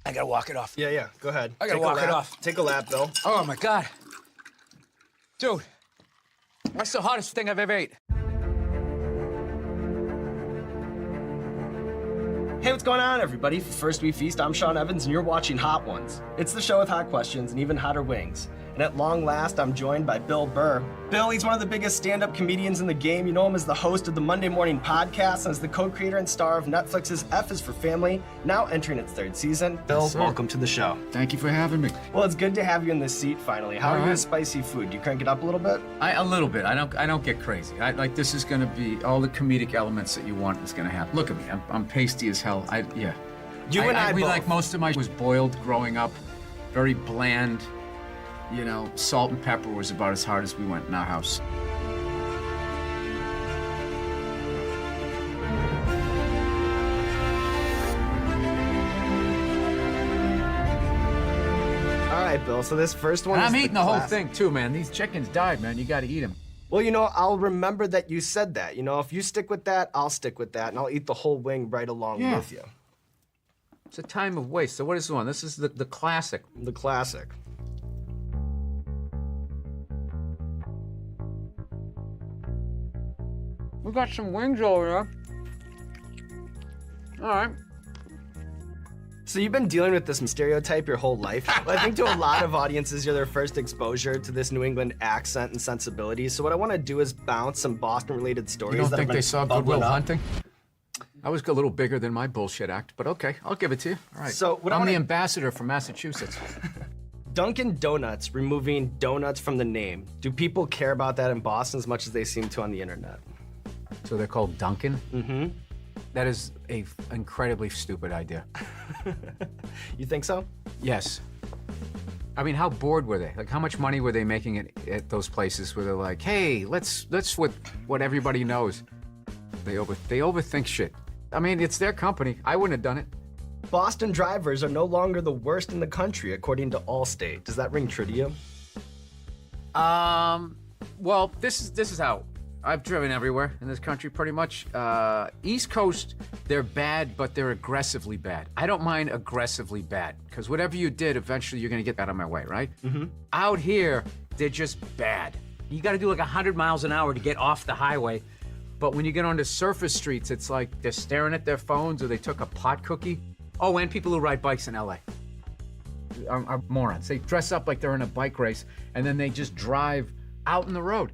I gotta walk it off. Yeah, go ahead. I gotta walk it off. Take a lap, Bill. Oh my God. Dude, that's the hottest thing I've ever ate. Hey, what's going on, everybody? For First We Feast, I'm Sean Evans, and you're watching Hot Ones. It's the show with hot questions and even hotter wings. And at long last, I'm joined by Bill Burr. Bill, he's one of the biggest stand-up comedians in the game. You know him as the host of the Monday Morning Podcast and as the co-creator and star of Netflix's F is for Family, now entering its third season. Bill, Yes, sir. welcome to the show. Thank you for having me. Well, it's good to have you in this seat finally. How are you All right. with spicy food? Do you crank it up a little bit? A little bit. I don't get crazy. This is gonna be all the comedic elements that you want is gonna happen. Look at me. I'm pasty as hell. You and I we both. like most of my was boiled growing up, very bland. You know, salt and pepper was about as hard as we went in our house. All right, Bill, so this first one And is I'm eating the whole classic. thing too, man. These chickens died, man. You gotta eat them. Well, you know, I'll remember that you said that. You know, if you stick with that, I'll stick with that, and I'll eat the whole wing right along Yeah. with you. It's a time of waste. So what is the one? This is the classic. The classic. We got some wings over there. All right. So you've been dealing with this stereotype your whole life. Well, I think to a lot of audiences, you're their first exposure to this New England accent and sensibility. So what I want to do is bounce some Boston-related stories. You don't that have think been they saw bubbling Goodwill up. Hunting? I was a little bigger than my bullshit act, but okay, I'll give it to you. All right. So what I I'm wanna- the ambassador from Massachusetts. Dunkin' Donuts removing donuts from the name. Do people care about that in Boston as much as they seem to on the internet? So they're called Dunkin'? Mm-hmm. That is a incredibly stupid idea. You think so? Yes. I mean, how bored were they? Like, how much money were they making at those places where they're like, hey, let's with what everybody knows. They overthink shit. I mean, it's their company. I wouldn't have done it. Boston drivers are no longer the worst in the country, according to Allstate. Does that ring true to you? Well, this is how I've driven everywhere in this country, pretty much. East Coast, they're bad, but they're aggressively bad. I don't mind aggressively bad, because whatever you did, eventually you're gonna get out of my way, right? Mm-hmm. Out here, they're just bad. You gotta do like 100 miles an hour to get off the highway. But when you get onto surface streets, it's like they're staring at their phones or they took a pot cookie. Oh, and people who ride bikes in LA are morons. They dress up like they're in a bike race, and then they just drive out in the road.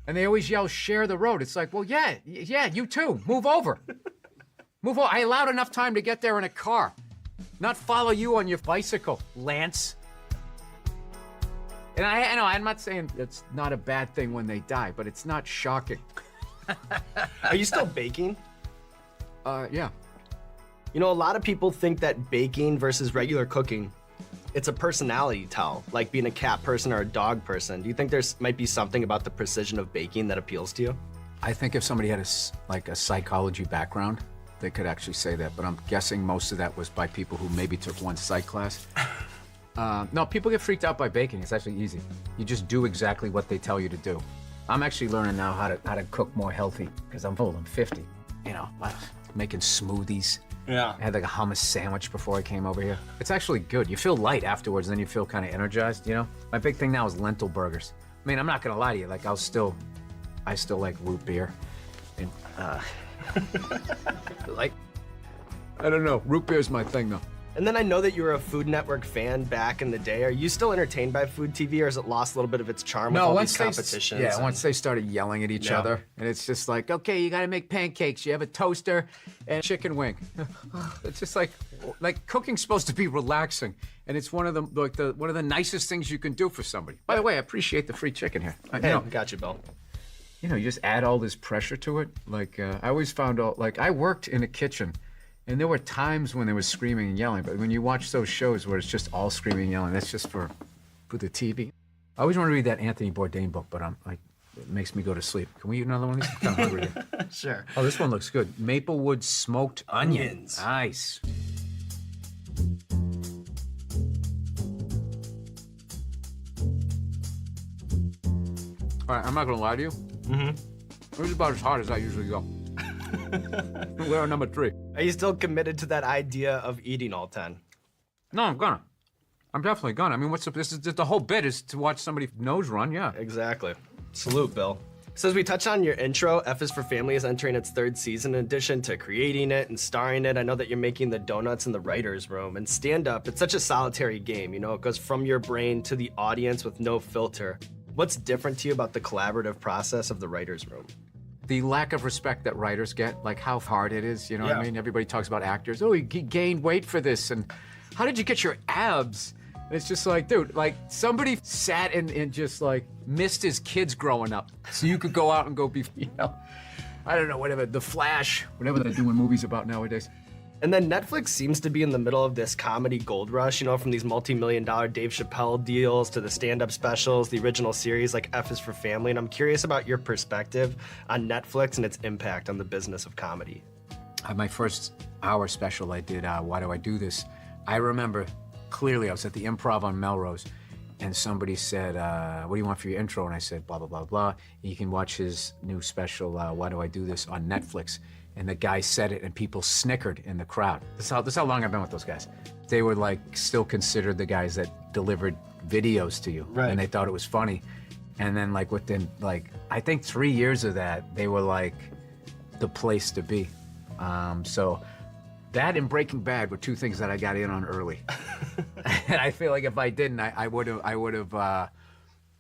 And they always yell, share the road. It's like, well, yeah, you too. Move over. Move over. I allowed enough time to get there in a car, not follow you on your bicycle, Lance. And I know, I'm not saying it's not a bad thing when they die, but it's not shocking. Are you still baking? Yeah. You know, a lot of people think that baking versus regular cooking, it's a personality tell, like being a cat person or a dog person. Do you think there's might be something about the precision of baking that appeals to you? I think if somebody had a psychology background, they could actually say that, but I'm guessing most of that was by people who maybe took one psych class. No, people get freaked out by baking. It's actually easy. You just do exactly what they tell you to do. I'm actually learning now how to cook more healthy because I'm 50. You know, making smoothies. Yeah. I had like a hummus sandwich before I came over here. It's actually good. You feel light afterwards, and then you feel kind of energized, you know? My big thing now is lentil burgers. I mean, I'm not gonna lie to you, like I still like root beer. And, like, I don't know, root beer's my thing though. And then I know that you were a Food Network fan back in the day. Are you still entertained by Food TV, or has it lost a little bit of its charm with all these competitions? Yeah, once they started yelling at each Yeah. other, and it's just like, okay, you gotta make pancakes. You have a toaster and chicken wing. It's just like cooking's supposed to be relaxing, and it's one of the nicest things you can do for somebody. By the way, I appreciate the free chicken here. Hey, got you, Bill. You know, you just add all this pressure to it. Like I always found out, like I worked in a kitchen. And there were times when there was screaming and yelling, but when you watch those shows where it's just all screaming and yelling, that's just for the TV. I always want to read that Anthony Bourdain book, but I'm like, it makes me go to sleep. Can we eat another one of these? I'm kind of hungry here. Sure. Oh, this one looks good. Maplewood smoked onions. Nice. All right, I'm not gonna lie to you. Mm-hmm. It was about as hard as I usually go. We're on number 3. Are you still committed to that idea of eating all 10? No, I'm gonna. I'm definitely gonna. I mean, this is the whole bit is to watch somebody nose run, yeah. Exactly. Salute, Bill. So as we touched on your intro, F is for Family is entering its 3rd season. In addition to creating it and starring it, I know that you're making the donuts in the writer's room. And stand-up, it's such a solitary game, you know? It goes from your brain to the audience with no filter. What's different to you about the collaborative process of the writer's room? The lack of respect that writers get, like how hard it is, you know what I mean? Everybody talks about actors. Oh, he gained weight for this, and how did you get your abs? And it's just like, dude, like somebody sat and just like missed his kids growing up. So you could go out and go be, you know, I don't know, whatever, The Flash, whatever they're doing movies about nowadays. And then Netflix seems to be in the middle of this comedy gold rush, you know, from these multi-million-dollar Dave Chappelle deals to the stand-up specials, the original series like F is for Family. And I'm curious about your perspective on Netflix and its impact on the business of comedy. My first hour special I did, Why Do I Do This? I remember clearly I was at the Improv on Melrose, and somebody said, what do you want for your intro? And I said, blah, blah, blah, blah. You can watch his new special, Why Do I Do This, on Netflix. And the guy said it, and people snickered in the crowd. This is how long I've been with those guys. They were like still considered the guys that delivered videos to you, right? And they thought it was funny. And then like within like, I think 3 years of that, they were like the place to be. So that and Breaking Bad were 2 things that I got in on early. And I feel like if I didn't, I would have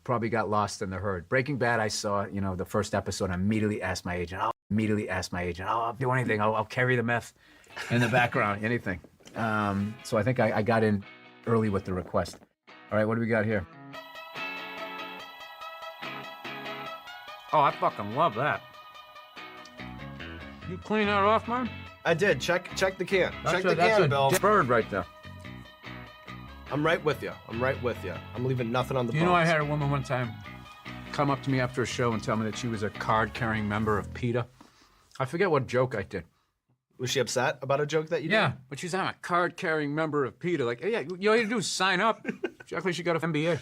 probably got lost in the herd. Breaking Bad, I saw, you know, the first episode, I immediately asked my agent, I'll do anything. I'll carry the meth in the background, anything. So I think I got in early with the request. All right, what do we got here? Oh, I fucking love that. You clean that off, man? I did. Check the can. Check the that's can, Bill. Bird right there. I'm right with you. I'm leaving nothing on the bones. You know, I had a woman one time come up to me after a show and tell me that she was a card-carrying member of PETA. I forget what joke I did. Was she upset about a joke that you did? Yeah, but she's I'm a card-carrying member of PETA. Like, yeah, all you had to do is sign up. Luckily, she got an MBA.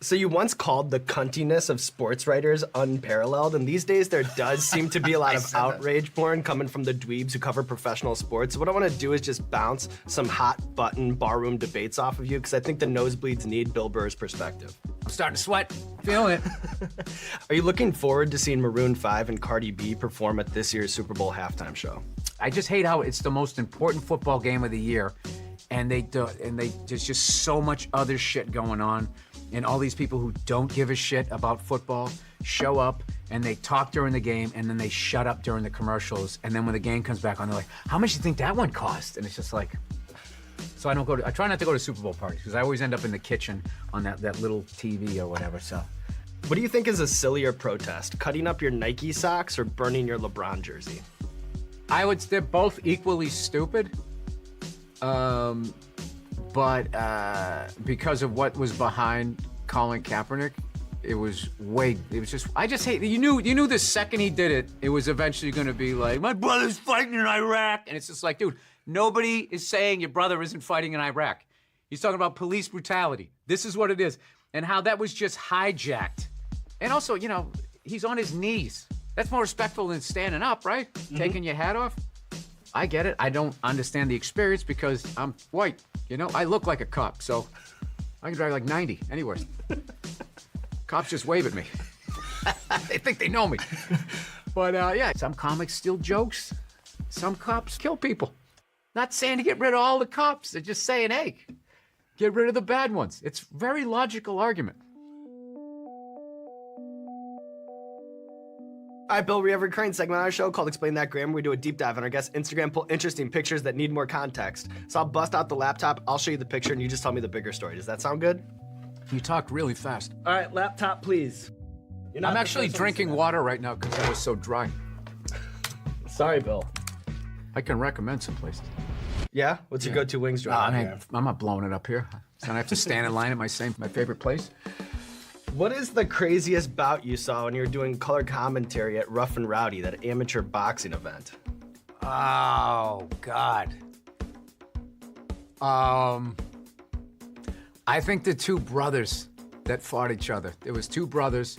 So you once called the cuntiness of sports writers unparalleled, and these days there does seem to be a lot of outrage porn coming from the dweebs who cover professional sports. So what I want to do is just bounce some hot-button barroom debates off of you, because I think the nosebleeds need Bill Burr's perspective. I'm starting to sweat. Feeling it. Are you looking forward to seeing Maroon 5 and Cardi B perform at this year's Super Bowl halftime show? I just hate how it's the most important football game of the year, and there's just so much other shit going on. And all these people who don't give a shit about football show up and they talk during the game and then they shut up during the commercials. And then when the game comes back on, they're like, how much do you think that one cost? And it's just like, so I try not to go to Super Bowl parties because I always end up in the kitchen on that little TV or whatever, so. What do you think is a sillier protest? Cutting up your Nike socks or burning your LeBron jersey? They're both equally stupid. But because of what was behind Colin Kaepernick, I just hate, you knew the second he did it, it was eventually gonna be like, my brother's fighting in Iraq. And it's just like, dude, nobody is saying your brother isn't fighting in Iraq. He's talking about police brutality. This is what it is. And how that was just hijacked. And also, you know, he's on his knees. That's more respectful than standing up, right? Mm-hmm. Taking your hat off. I get it. I don't understand the experience because I'm white. You know, I look like a cop, so I can drive like 90 anywhere. Cops just wave at me. They think they know me. But yeah, some comics steal jokes. Some cops kill people. Not saying to get rid of all the cops. They're just saying, hey, get rid of the bad ones. It's a very logical argument. All right, Bill, we have a recurring segment on our show called Explain That Grammar. We do a deep dive on our guests' Instagram, pull interesting pictures that need more context. So I'll bust out the laptop, I'll show you the picture, and you just tell me the bigger story. Does that sound good? You talk really fast. All right, laptop, please. I'm actually drinking water right now because I was so dry. Sorry, Bill. I can recommend some places. Yeah? What's your go-to wings joint? I'm not blowing it up here. So I have to stand in line at my favorite place. What is the craziest bout you saw when you were doing color commentary at Rough and Rowdy, that amateur boxing event? Oh, God. I think the 2 brothers that fought each other. There was 2 brothers,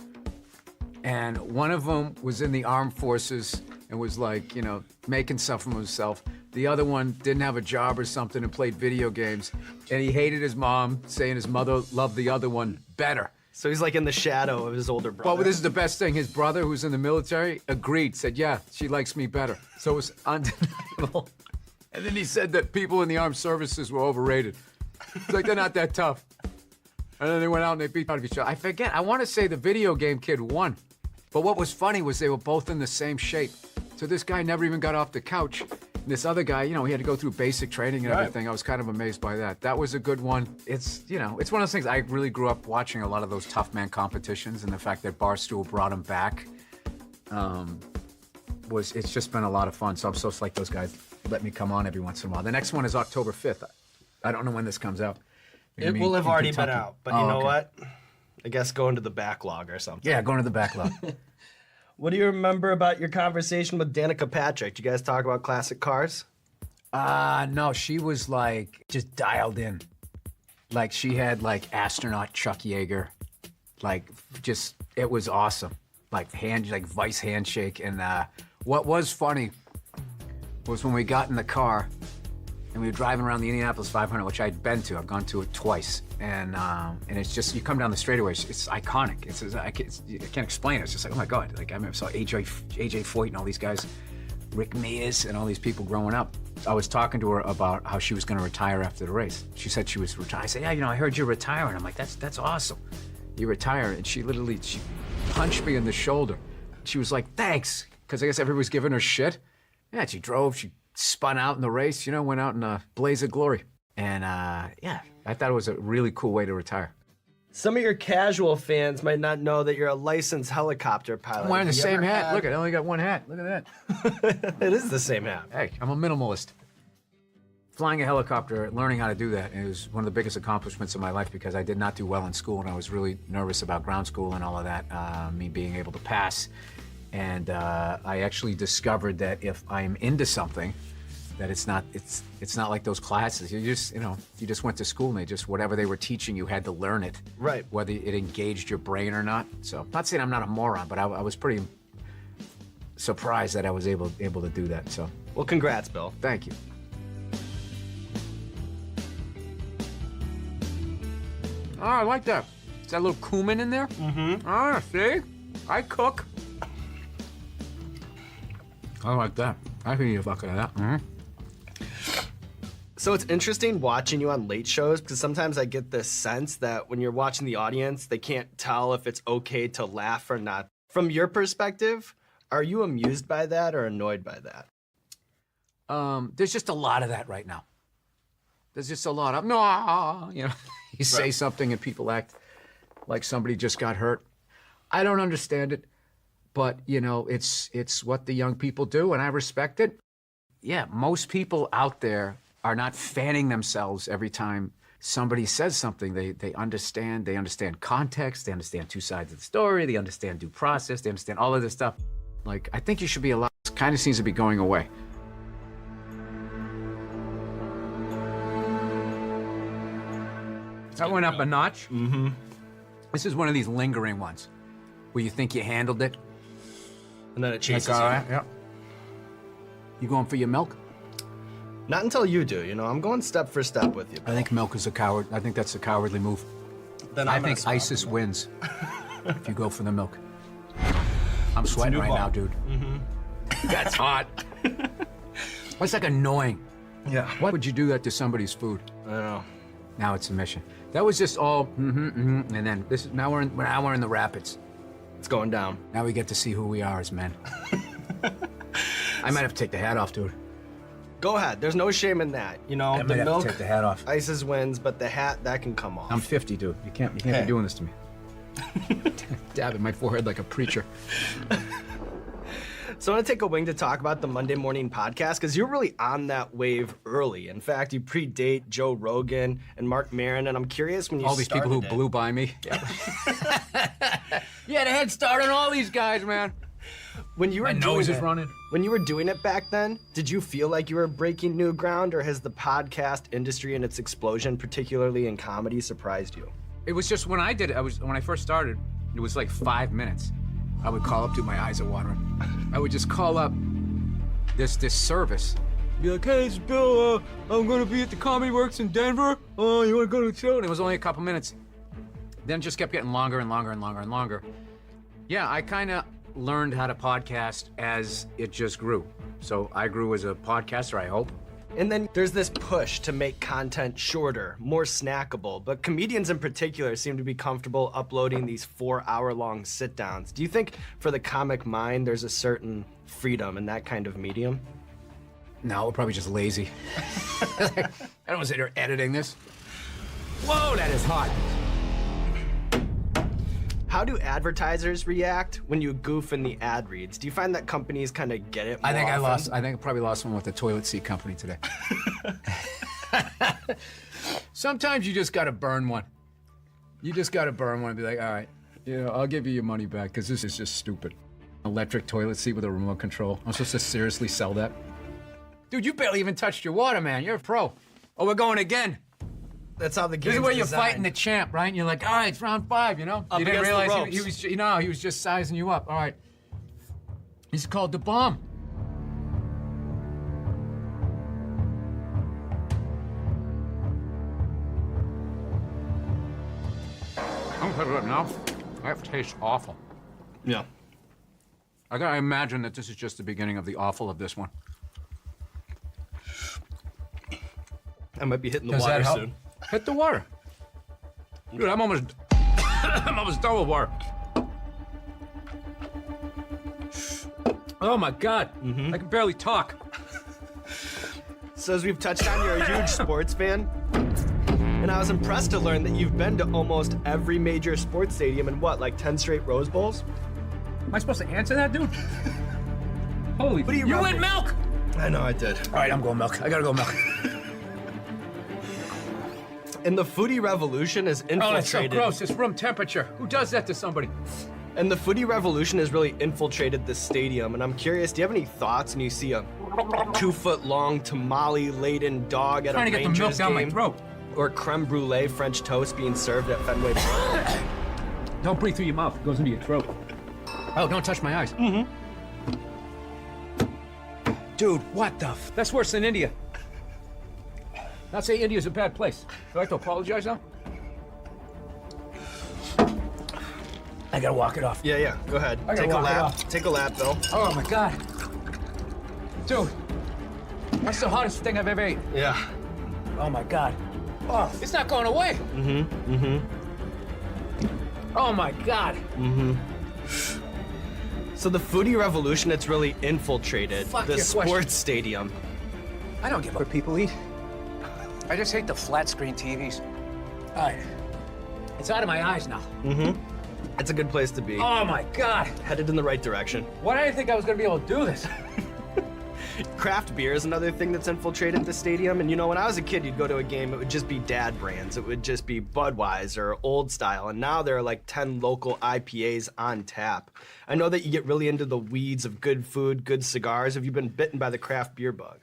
and one of them was in the armed forces and was like, you know, making stuff from himself. The other one didn't have a job or something and played video games. And he hated his mom, saying his mother loved the other one better. So he's like in the shadow of his older brother. Well, this is the best thing. His brother, who's in the military, agreed, said, yeah, she likes me better. So it was undeniable. And then he said that people in the armed services were overrated. It's like, they're not that tough. And then they went out and they beat out of each other. I forget. I want to say the video game kid won. But what was funny was they were both in the same shape. So this guy never even got off the couch. And this other guy, he had to go through basic training and everything. I was kind of amazed by that. That was a good one. It's one of those things. I really grew up watching a lot of those tough man competitions, and the fact that Barstool brought them back it's just been a lot of fun. So I'm so psyched those guys let me come on every once in a while. The next one is October 5th. I don't know when this comes out. It will have already been out, but you know what? I guess go into the backlog or something. Yeah, going to the backlog. What do you remember about your conversation with Danica Patrick? Did you guys talk about classic cars? No, she was like just dialed in. Like she had like astronaut Chuck Yeager. Like just, it was awesome. Like vice handshake. And what was funny was when we got in the car and we were driving around the Indianapolis 500, which I'd been to. I've gone to it twice. And it's just, you come down the straightaway, it's iconic. I can't explain it. It's just like, oh my God. Like I remember saw AJ Foyt and all these guys, Rick Mears and all these people growing up. I was talking to her about how she was going to retire after the race. She said she was retiring. I said, yeah, I heard you're retiring. I'm like, that's awesome. You retire. And she punched me in the shoulder. She was like, thanks. Because I guess everybody was giving her shit. Yeah, she drove, she spun out in the race, went out in a blaze of glory. And yeah, I thought it was a really cool way to retire. Some of your casual fans might not know that you're a licensed helicopter pilot. I'm wearing the same hat. Look, I only got one hat. Look at that. It is the same hat. Hey, I'm a minimalist. Flying a helicopter, learning how to do that, it was one of the biggest accomplishments of my life because I did not do well in school and I was really nervous about ground school and all of that, me being able to pass. And I actually discovered that if I'm into something, that it's not like those classes. You just went to school and whatever they were teaching, you had to learn it. Right. Whether it engaged your brain or not. So, not saying I'm not a moron, but I was pretty surprised that I was able to do that. So. Well, congrats, Bill. Thank you. Oh, I like that. Is that a little cumin in there? Mm-hmm. Ah, see? I cook. I like that. I can eat a bucket of that. Mm-hmm. So it's interesting watching you on late shows because sometimes I get this sense that when you're watching the audience, they can't tell if it's okay to laugh or not. From your perspective, are you amused by that or annoyed by that? There's just a lot of that right now. There's just a lot of, no, you say something and people act like somebody just got hurt. I don't understand it, but it's what the young people do and I respect it. Yeah, most people out there are not fanning themselves every time somebody says something. They understand context, they understand two sides of the story, they understand due process, they understand all of this stuff. Like, I think you should be allowed, it kind of seems to be going away. That went up a notch. Mm-hmm. This is one of these lingering ones where you think you handled it. And then it chases all you. right, yeah. You going for your milk? Not until you do, I'm going step for step with you, Bill. I think milk is a coward. I think that's a cowardly move. Then I think ISIS wins if you go for the milk. I'm sweating right now, dude. Mm-hmm. That's hot. It's like annoying. Yeah. Why would you do that to somebody's food? I know. Now it's a mission. That was just all, and then now we're in the rapids. It's going down. Now we get to see who we are as men. I might have to take the hat off, dude. Go ahead. There's no shame in that. I might the have milk, to take the hat off. ISIS wins, but the hat, that can come off. I'm 50, dude. You can't be doing this to me. Dabbing my forehead like a preacher. So I want to take a wing to talk about the Monday Morning Podcast because you're really on that wave early. In fact, you predate Joe Rogan and Mark Maron, and I'm curious when you all these people who blew by me. Yeah. You had a head start on all these guys, man. When you were my nose is running. When you were doing it back then, did you feel like you were breaking new ground, or has the podcast industry and its explosion, particularly in comedy, surprised you? It was just when I did it. When I first started, it was like 5 minutes. I would call up, dude, my eyes are watering. I would just call up this service Be like, hey, it's Bill. I'm gonna be at the Comedy Works in Denver. Oh, you wanna go to the show? And it was only a couple minutes. Then it just kept getting longer and longer and longer and longer. Yeah, I kind of learned how to podcast as it just grew. So I grew as a podcaster, I hope. And then there's this push to make content shorter, more snackable, but comedians in particular seem to be comfortable uploading these 4-hour-long sit-downs. Do you think for the comic mind there's a certain freedom in that kind of medium? No, we're probably just lazy. I don't want to sit here editing this. Whoa, that is hot. How do advertisers react when you goof in the ad reads? Do you find that companies kind of get it more often? I think I probably lost one with the toilet seat company today. Sometimes you just gotta burn one. You just gotta burn one and be like, all right, I'll give you your money back because this is just stupid. Electric toilet seat with a remote control. I'm supposed to seriously sell that? Dude, you barely even touched your water, man. You're a pro. Oh, we're going again. That's how the game's This is where you're designed. fighting the champ, right? And you're like, all right, it's round 5, you Up didn't against the realize ropes. he was just sizing you up. All right. He's called the bomb. I'm gonna put it up now. That tastes awful. Yeah. I gotta imagine that this is just the beginning of the awful of this one. I might be hitting the Does water that help? soon. Hit the water. Dude, I'm almost done with water. Oh my God, I can barely talk. So as we've touched on, you're a huge sports fan. And I was impressed to learn that you've been to almost every major sports stadium in what, like 10 straight Rose Bowls? Am I supposed to answer that, dude? Holy, What are you you rubbing? went milk? I know I did. All right, I'm going milk. I gotta go milk. And the foodie revolution is infiltrated. Oh, that's so gross. It's room temperature. Who does that to somebody? And the foodie revolution has really infiltrated the stadium. And I'm curious, do you have any thoughts when you see a 2-foot-long tamale-laden dog at Trying a to get the Rangers milk down my game? throat. Or creme brulee French toast being served at Fenway Park? Don't breathe through your mouth. It goes into your throat. Oh, don't touch my eyes. Dude, what the f? That's worse than India. Not say India's a bad place. Do I have to apologize now? I gotta walk it off. Yeah, go ahead. I gotta Take a walk it lap. off. Take a lap, Bill. Oh my God. Dude, that's the hottest thing I've ever ate. Yeah. Oh my God. Oh, it's not going away. Oh my God. So the foodie revolution, it's really infiltrated Fuck the your sports question. stadium. I don't give a what people eat. I just hate the flat screen TVs. All right. It's out of my eyes now. It's a good place to be. Oh my God. Headed in the right direction. Why did I think I was gonna be able to do this? Craft beer is another thing that's infiltrated the stadium. And when I was a kid, you'd go to a game, it would just be dad brands. It would just be Budweiser, Old Style. And now there are like 10 local IPAs on tap. I know that you get really into the weeds of good food, good cigars. Have you been bitten by the craft beer bug?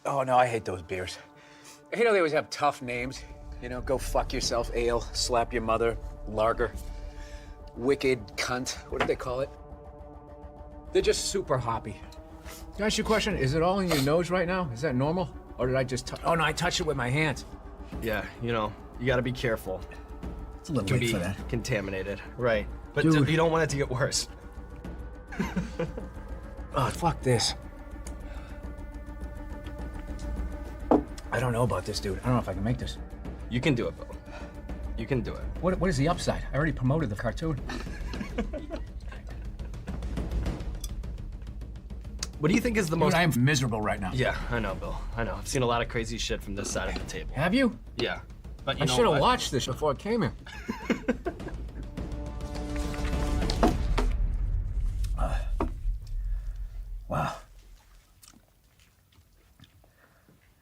Oh no, I hate those beers. I hate how they always have tough names. Go fuck yourself, ale, slap your mother, lager, wicked cunt. What do they call it? They're just super hoppy. Can I ask you a question? Is it all in your nose right now? Is that normal? Or did I just touch? Oh no, I touched it with my hands. Yeah, you gotta be careful. It's a little It can late be for that. contaminated. Right. But Dude. you don't want it to get worse. Oh, fuck this. I don't know about this, dude. I don't know if I can make this. You can do it, Bill. You can do it. What is the upside? I already promoted the cartoon. What do you think is the Dude, most... I am miserable right now. Yeah, I know, Bill. I know. I've seen a lot of crazy shit from this side of the table. Have you? Yeah. But I should have watched this before I came here. Wow.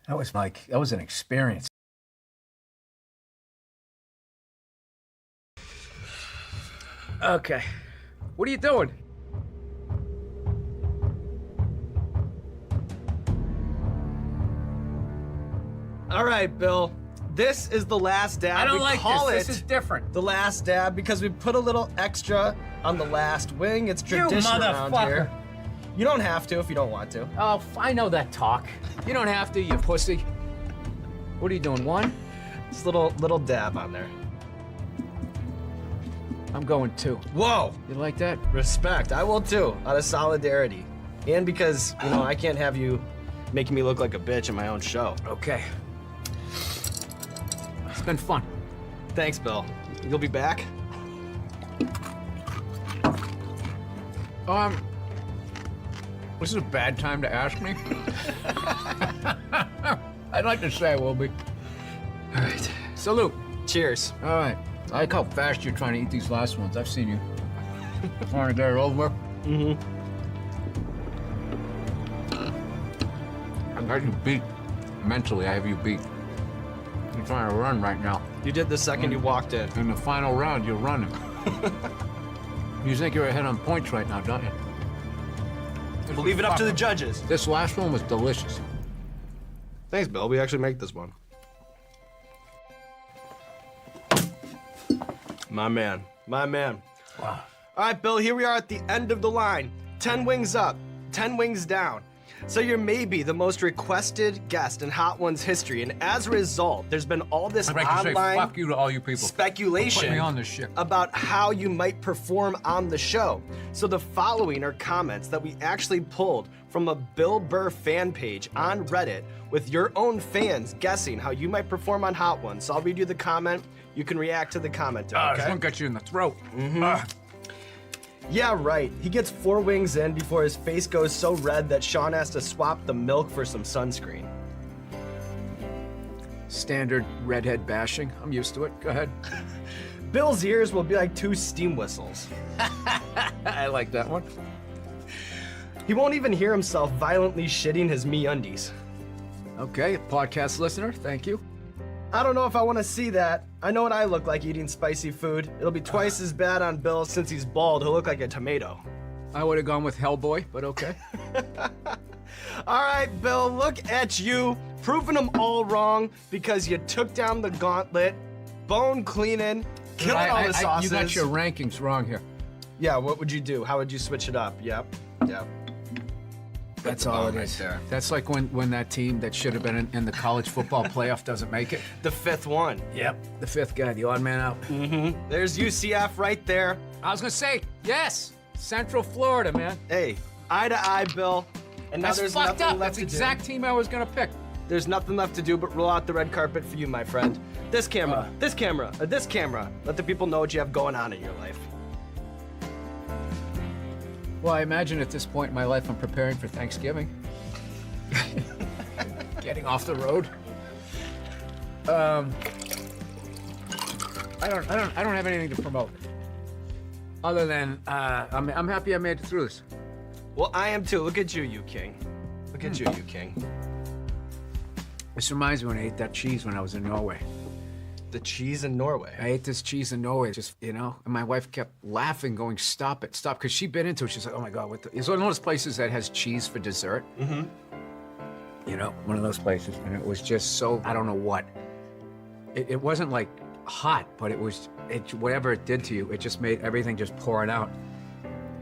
That was an experience. Okay. What are you doing? All right, Bill. This is the last dab. I don't we like call this. it This is different. the last dab because we put a little extra on the last wing. It's tradition around here. You don't have to if you don't want to. Oh, I know that talk. You don't have to, you pussy. What are you doing, one? Just little dab on there. I'm going two. Whoa! You like that? Respect. I will too, out of solidarity. And because, you know, I can't have you making me look like a bitch in my own show. Okay. It's been fun. Thanks, Bill. You'll be back? This is a bad time to ask me. I'd like to say I will be. All right. Salute. Cheers. All right. I like how fast you're trying to eat these last ones. I've seen you. Trying to get it over. Mm-hmm. I got you beat. Mentally, I have you beat. You're trying to run right now. You did the second you walked in. In the final round, you're running. You think you're ahead on points right now, don't you? We'll leave it up to the judges. This last one was delicious. Thanks, Bill. We actually make this one. My man. My man. Wow. All right, Bill, here we are at the end of the line. 10 wings up, 10 wings down. So you're maybe the most requested guest in Hot Ones history, and as a result, there's been all this I'd like to say online fuck you to all you people. speculation Put me on this shit. about how you might perform on the show. So the following are comments that we actually pulled from a Bill Burr fan page on Reddit with your own fans guessing how you might perform on Hot Ones. So I'll read you the comment. You can react to the commenter, This okay? one got you in the throat. Yeah, right. He gets 4 wings in before his face goes so red that Sean has to swap the milk for some sunscreen. Standard redhead bashing. I'm used to it. Go ahead. Bill's ears will be like 2 steam whistles. I like that one. He won't even hear himself violently shitting his MeUndies. Okay, podcast listener, thank you. I don't know if I want to see that. I know what I look like eating spicy food. It'll be twice as bad on Bill since he's bald. He'll look like a tomato. I would have gone with Hellboy, but okay. All right, Bill, look at you, proving them all wrong because you took down the gauntlet, bone cleaning, killing all the sauces. You got your rankings wrong here. Yeah, what would you do? How would you switch it up? Yep. That's all it right is. there. That's like when that team that should have been in the college football playoff doesn't make it. The 5th one. Yep. The 5th guy, the odd man out. There's UCF right there. I was gonna say, yes, Central Florida, man. Hey, eye to eye, Bill. And now That's there's fucked nothing up. left That's to the exact team I was gonna pick. do. There's nothing left to do but roll out the red carpet for you, my friend. This camera, this camera, this camera. Let the people know what you have going on in your life. Well, I imagine at this point in my life, I'm preparing for Thanksgiving. Getting off the road. I don't have anything to promote. Other than I'm happy I made it through this. Well, I am too. Look at you, you king. Look at you, you king. This reminds me when I ate that cheese when I was in Norway. The cheese in Norway. I ate this cheese in Norway, just, you know, and my wife kept laughing, going, stop it, stop, because she'd been into it. She's like, oh my God, it's one of those places that has cheese for dessert. Mm-hmm. You know, one of those places, and it was just so, I don't know what. It wasn't like hot, but whatever it did to you, it just made everything just pour it out.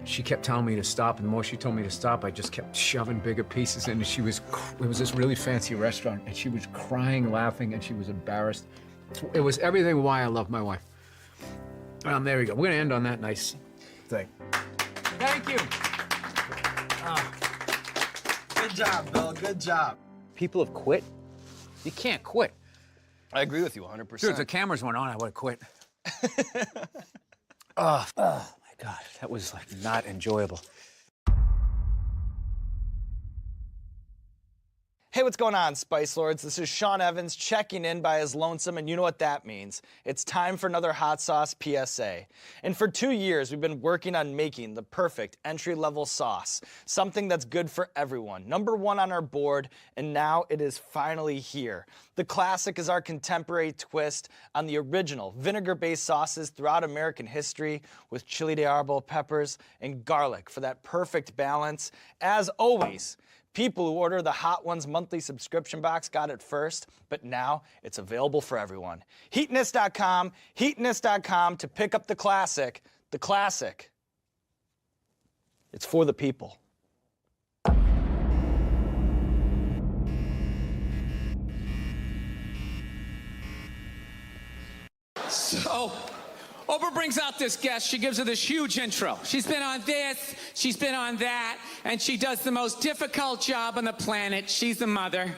She kept telling me to stop, and the more she told me to stop, I just kept shoving bigger pieces in, and it was this really fancy restaurant, and she was crying, laughing, and she was embarrassed. It was everything why I love my wife. There we go. We're gonna end on that nice thing. Thank you. Good job, Bill. Good job. People have quit. You can't quit. I agree with you 100%. Dude, if the cameras went on, I would have quit. Oh my God, that was like not enjoyable. Hey, what's going on, Spice Lords? This is Sean Evans checking in by his lonesome, and you know what that means. It's time for another Hot Sauce PSA. And for 2 years, we've been working on making the perfect entry-level sauce, something that's good for everyone. #1 on our board, and now it is finally here. The classic is our contemporary twist on the original vinegar-based sauces throughout American history with chili de árbol peppers and garlic for that perfect balance. As always, people who order the Hot Ones monthly subscription box got it first, but now it's available for everyone. Heatonist.com to pick up the classic. The classic. It's for the people. So, Oprah brings out this guest. She gives her this huge intro. She's been on this, she's been on that, and she does the most difficult job on the planet. She's a mother.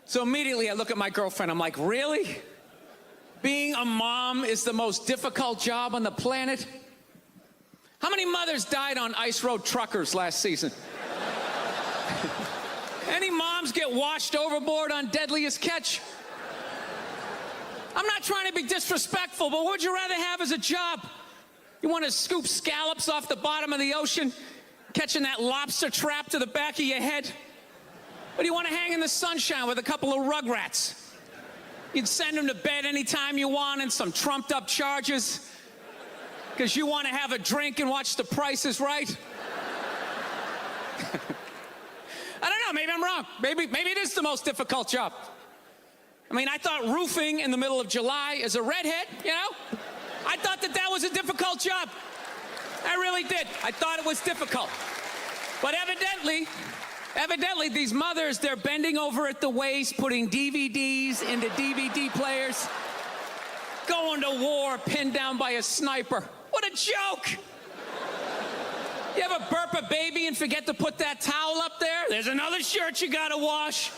So immediately I look at my girlfriend. I'm like, really? Being a mom is the most difficult job on the planet? How many mothers died on ice road truckers last season? Any moms get washed overboard on Deadliest Catch? I'm not trying to be disrespectful, but what would you rather have as a job? You want to scoop scallops off the bottom of the ocean, catching that lobster trap to the back of your head? Or do you want to hang in the sunshine with a couple of rugrats? You'd send them to bed anytime you want and some trumped up charges because you want to have a drink and watch The Price is Right? I don't know, maybe I'm wrong. Maybe it is the most difficult job. I mean, I thought roofing in the middle of July as a redhead, you know? I thought that was a difficult job. I really did. I thought it was difficult. But evidently these mothers, they're bending over at the waist, putting DVDs into DVD players, going to war pinned down by a sniper. What a joke! You ever burp a baby and forget to put that towel up there? There's another shirt you gotta wash.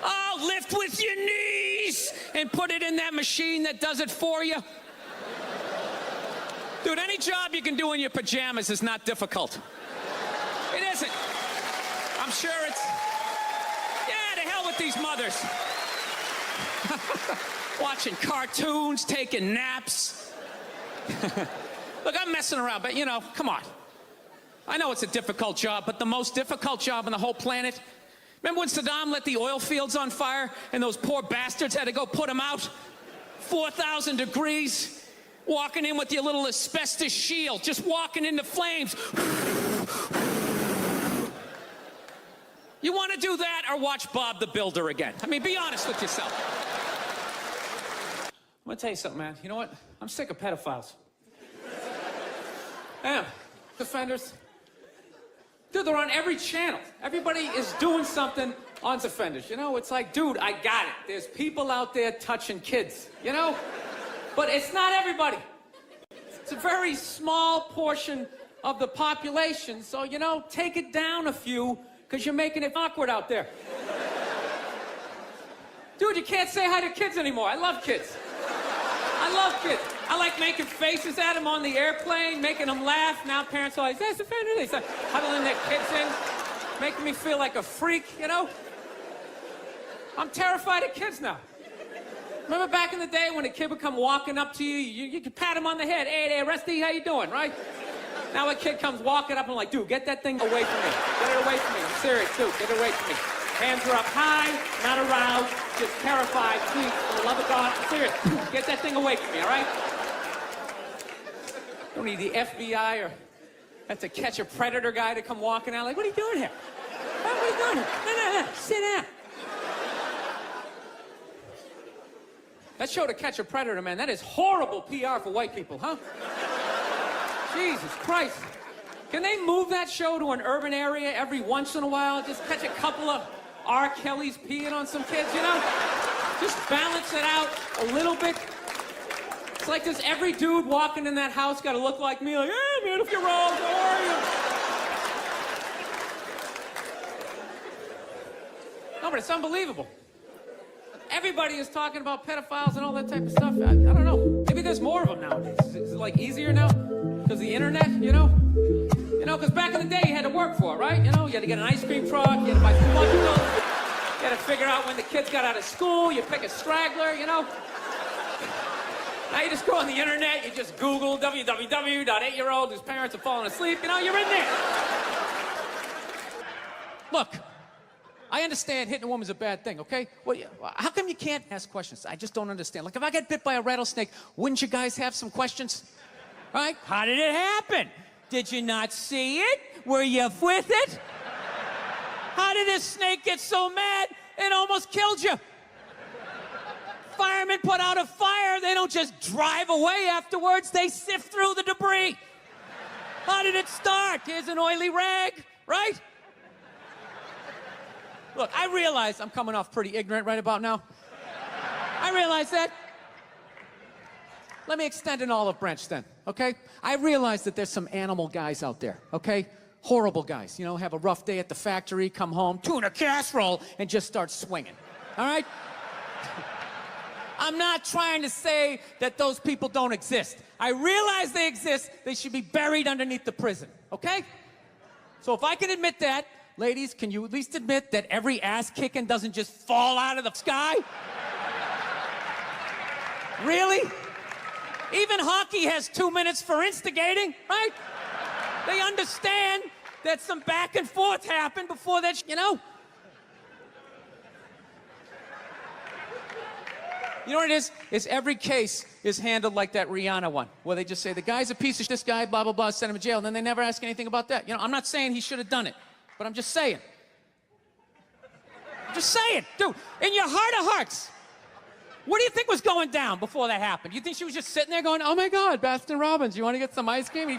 Oh, lift with your knees and put it in that machine that does it for you. Dude, any job you can do in your pajamas is not difficult. It isn't. I'm sure it's... Yeah, to hell with these mothers. Watching cartoons, taking naps. Look, I'm messing around, but you know, come on. I know it's a difficult job, but the most difficult job on the whole planet... Remember when Saddam lit the oil fields on fire and those poor bastards had to go put them out? 4,000 degrees, walking in with your little asbestos shield, just walking into flames. You want to do that or watch Bob the Builder again? I mean, be honest with yourself. I'm going to tell you something, man. You know what? I'm sick of pedophiles. I am. Defenders. Dude, they're on every channel. Everybody is doing something on Defenders. You know, it's like, dude, I got it. There's people out there touching kids, you know? But it's not everybody. It's a very small portion of the population. So, you know, take it down a few, because you're making it awkward out there. Dude, you can't say hi to kids anymore. I love kids. I love kids. I like making faces at them on the airplane, making them laugh. Now parents are like, that's Defender. They start huddling their kids in, making me feel like a freak, you know? I'm terrified of kids now. Remember back in the day when a kid would come walking up to you, you could pat him on the head. Hey there, Rusty, how you doing, right? Now a kid comes walking up and I'm like, dude, get that thing away from me. Get it away from me. I'm serious, dude, get it away from me. Hands are up high, not aroused, just terrified. Please, for the love of God, I'm serious. Get that thing away from me, all right? Don't need the FBI or have to catch a predator guy to come walking out. Like, what are you doing here? What are you doing here? No, sit down. That show To Catch a Predator, man, that is horrible PR for white people, huh? Jesus Christ. Can they move that show to an urban area every once in a while? Just catch a couple of R. Kelly's peeing on some kids, you know? Just balance it out a little bit. It's like, does every dude walking in that house got to look like me? Like, hey, man, if you're wrong, how are you? No, but it's unbelievable. Everybody is talking about pedophiles and all that type of stuff. I don't know. Maybe there's more of them nowadays. Is it like easier now? Because the internet, you know? You know, because back in the day, you had to work for it, right? You know, you had to get an ice cream truck, you had to buy food lunches, you had to figure out when the kids got out of school, you pick a straggler, you know? Now you just go on the internet, you just Google www.8-year-old whose parents have fallen asleep, you know, you're in there. Look, I understand hitting a woman's a bad thing, okay? Well, how come you can't ask questions? I just don't understand. Like, if I get bit by a rattlesnake, wouldn't you guys have some questions? Right? How did it happen? Did you not see it? Were you with it? How did this snake get so mad it almost killed you? Firemen put out a fire. They don't just drive away afterwards. They sift through the debris. How did it start? Here's an oily rag, right? Look, I realize I'm coming off pretty ignorant right about now. I realize that. Let me extend an olive branch then, okay? I realize that there's some animal guys out there, okay? Horrible guys, you know, have a rough day at the factory, come home, tuna casserole, and just start swinging, all right? I'm not trying to say that those people don't exist. I realize they exist. They should be buried underneath the prison, okay? So if I can admit that, ladies, can you at least admit that every ass-kicking doesn't just fall out of the sky? Really? Even hockey has 2 minutes for instigating, right? They understand that some back and forth happened before that, you know? You know what it is? Is every case is handled like that Rihanna one, where they just say, the guy's a piece of shit, this guy, blah, blah, blah, send him to jail, and then they never ask anything about that. You know, I'm not saying he should have done it, but I'm just saying. I'm just saying, dude, in your heart of hearts, what do you think was going down before that happened? You think she was just sitting there going, oh my God, Baskin Robbins, you want to get some ice cream? You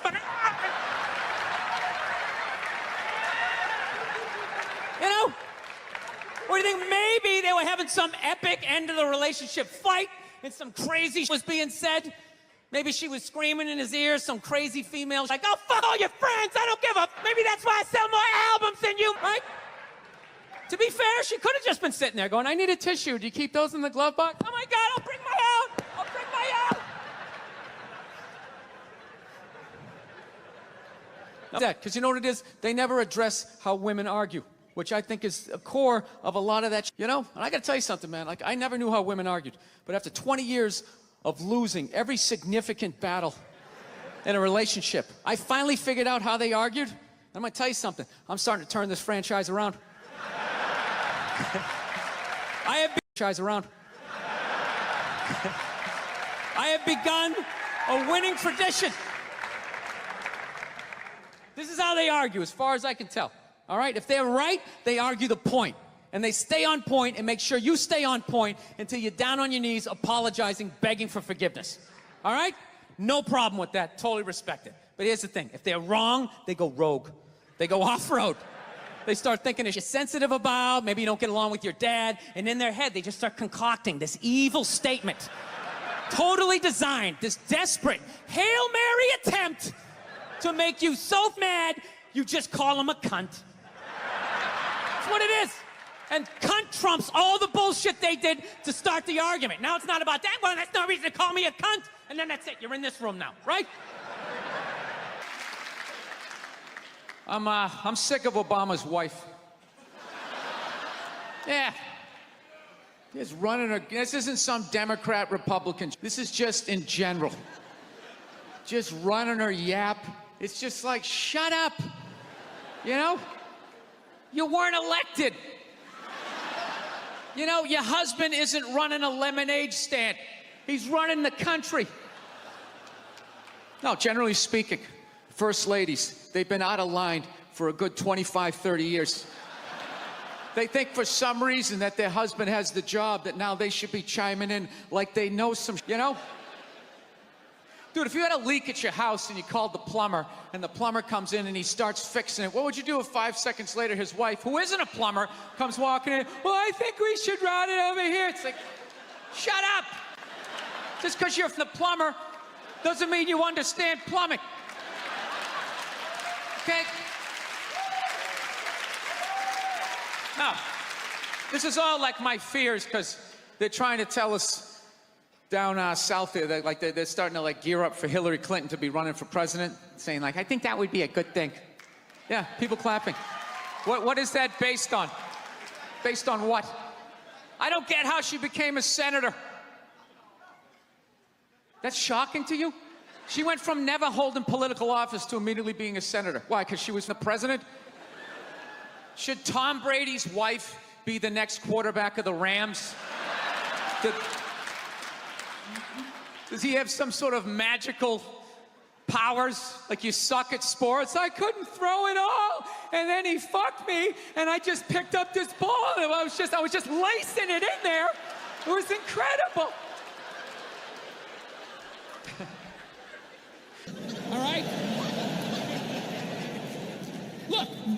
know? Or do you think maybe they were having some epic end of the relationship fight and some crazy was being said? Maybe she was screaming in his ear, some crazy female like, oh, fuck all your friends, I don't give a... Maybe that's why I sell more albums than you, right? To be fair, she could have just been sitting there going, I need a tissue. Do you keep those in the glove box? Oh my God, I'll bring my out. I'll bring my out. Because you know what it is? They never address how women argue, which I think is a core of a lot of that, you know? And I gotta tell you something, man. Like, I never knew how women argued. But after 20 years of losing every significant battle in a relationship, I finally figured out how they argued. I'm gonna tell you something. I'm starting to turn this franchise around. I have begun a winning tradition. This is how they argue, as far as I can tell. All right? If they're right, they argue the point. And they stay on point and make sure you stay on point until you're down on your knees, apologizing, begging for forgiveness. All right? No problem with that. Totally respect it. But here's the thing. If they're wrong, they go rogue. They go off-road. They start thinking that you're sensitive about, maybe you don't get along with your dad, and in their head, they just start concocting this evil statement. Totally designed, this desperate Hail Mary attempt to make you so mad, you just call him a cunt. That's what it is. And cunt trumps all the bullshit they did to start the argument. Now it's not about that. Well, that's no reason to call me a cunt. And then that's it. You're in this room now, right? I'm sick of Obama's wife. Yeah. Just running her. This isn't some Democrat, Republican. This is just in general. Just running her yap. It's just like, shut up. You know? You weren't elected. You know, your husband isn't running a lemonade stand. He's running the country. No, generally speaking, first ladies, they've been out of line for a good 25, 30 years. They think for some reason that their husband has the job, that now they should be chiming in like they know some, you know? Dude, if you had a leak at your house and you called the plumber, and the plumber comes in and he starts fixing it, what would you do if 5 seconds later his wife, who isn't a plumber, comes walking in, well, I think we should run it over here. It's like, shut up. Just because you're the plumber doesn't mean you understand plumbing. Okay? Now, this is all like my fears, because they're trying to tell us down south there, they're starting to gear up for Hillary Clinton to be running for president, saying I think that would be a good thing. Yeah, people clapping. What is that based on? Based on what? I don't get how she became a senator. That's shocking to you? She went from never holding political office to immediately being a senator. Why, because she was the president? Should Tom Brady's wife be the next quarterback of the Rams? Does he have some sort of magical powers? Like, you suck at sports? I couldn't throw it all, and then he fucked me, and I just picked up this ball, and I was just lacing it in there. It was incredible. All right?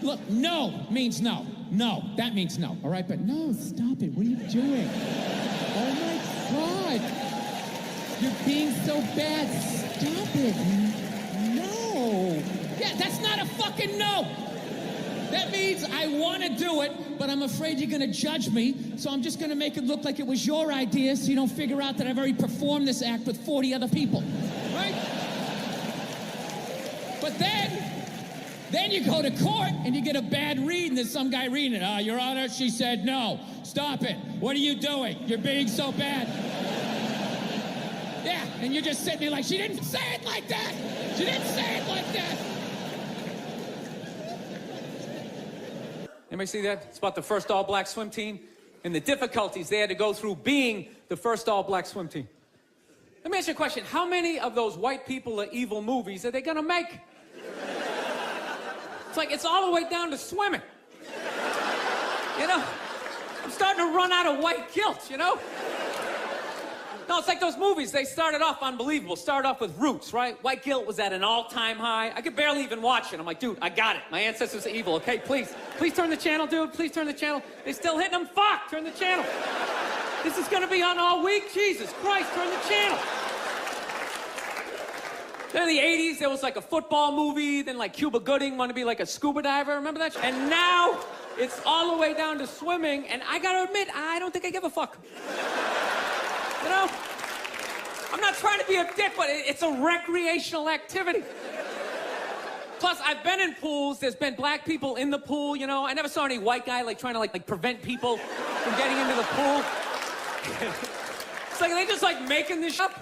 Look, no means no. No, that means no, all right? But no, stop it. What are you doing? Oh, my God. You're being so bad. Stop it. No. Yeah, that's not a fucking no. That means I want to do it, but I'm afraid you're going to judge me, so I'm just going to make it look like it was your idea so you don't figure out that I've already performed this act with 40 other people, right? But then you go to court and you get a bad read and there's some guy reading it. Your Honor, she said no. Stop it. What are you doing? You're being so bad. Yeah, and you're just sitting there like, she didn't say it like that. She didn't say it like that. Anybody see that? It's about the first all-black swim team and the difficulties they had to go through being the first all-black swim team. Let me ask you a question. How many of those white people are evil movies are they gonna make? It's like, it's all the way down to swimming. You know? I'm starting to run out of white guilt, you know? No, it's like those movies. They started off unbelievable. Started off with Roots, right? White guilt was at an all-time high. I could barely even watch it. I'm like, dude, I got it. My ancestors are evil, okay? Please turn the channel, dude. Please turn the channel. They're still hitting them. Fuck, turn the channel. This is gonna be on all week? Jesus Christ, turn the channel. Then in the 80s, there was like a football movie. Then like Cuba Gooding wanted to be like a scuba diver. Remember that? And now it's all the way down to swimming. And I gotta admit, I don't think I give a fuck. You know, I'm not trying to be a dick, but it's a recreational activity. Plus, I've been in pools. There's been black people in the pool, you know. I never saw any white guy like trying to like prevent people from getting into the pool. It's like they just like making this up.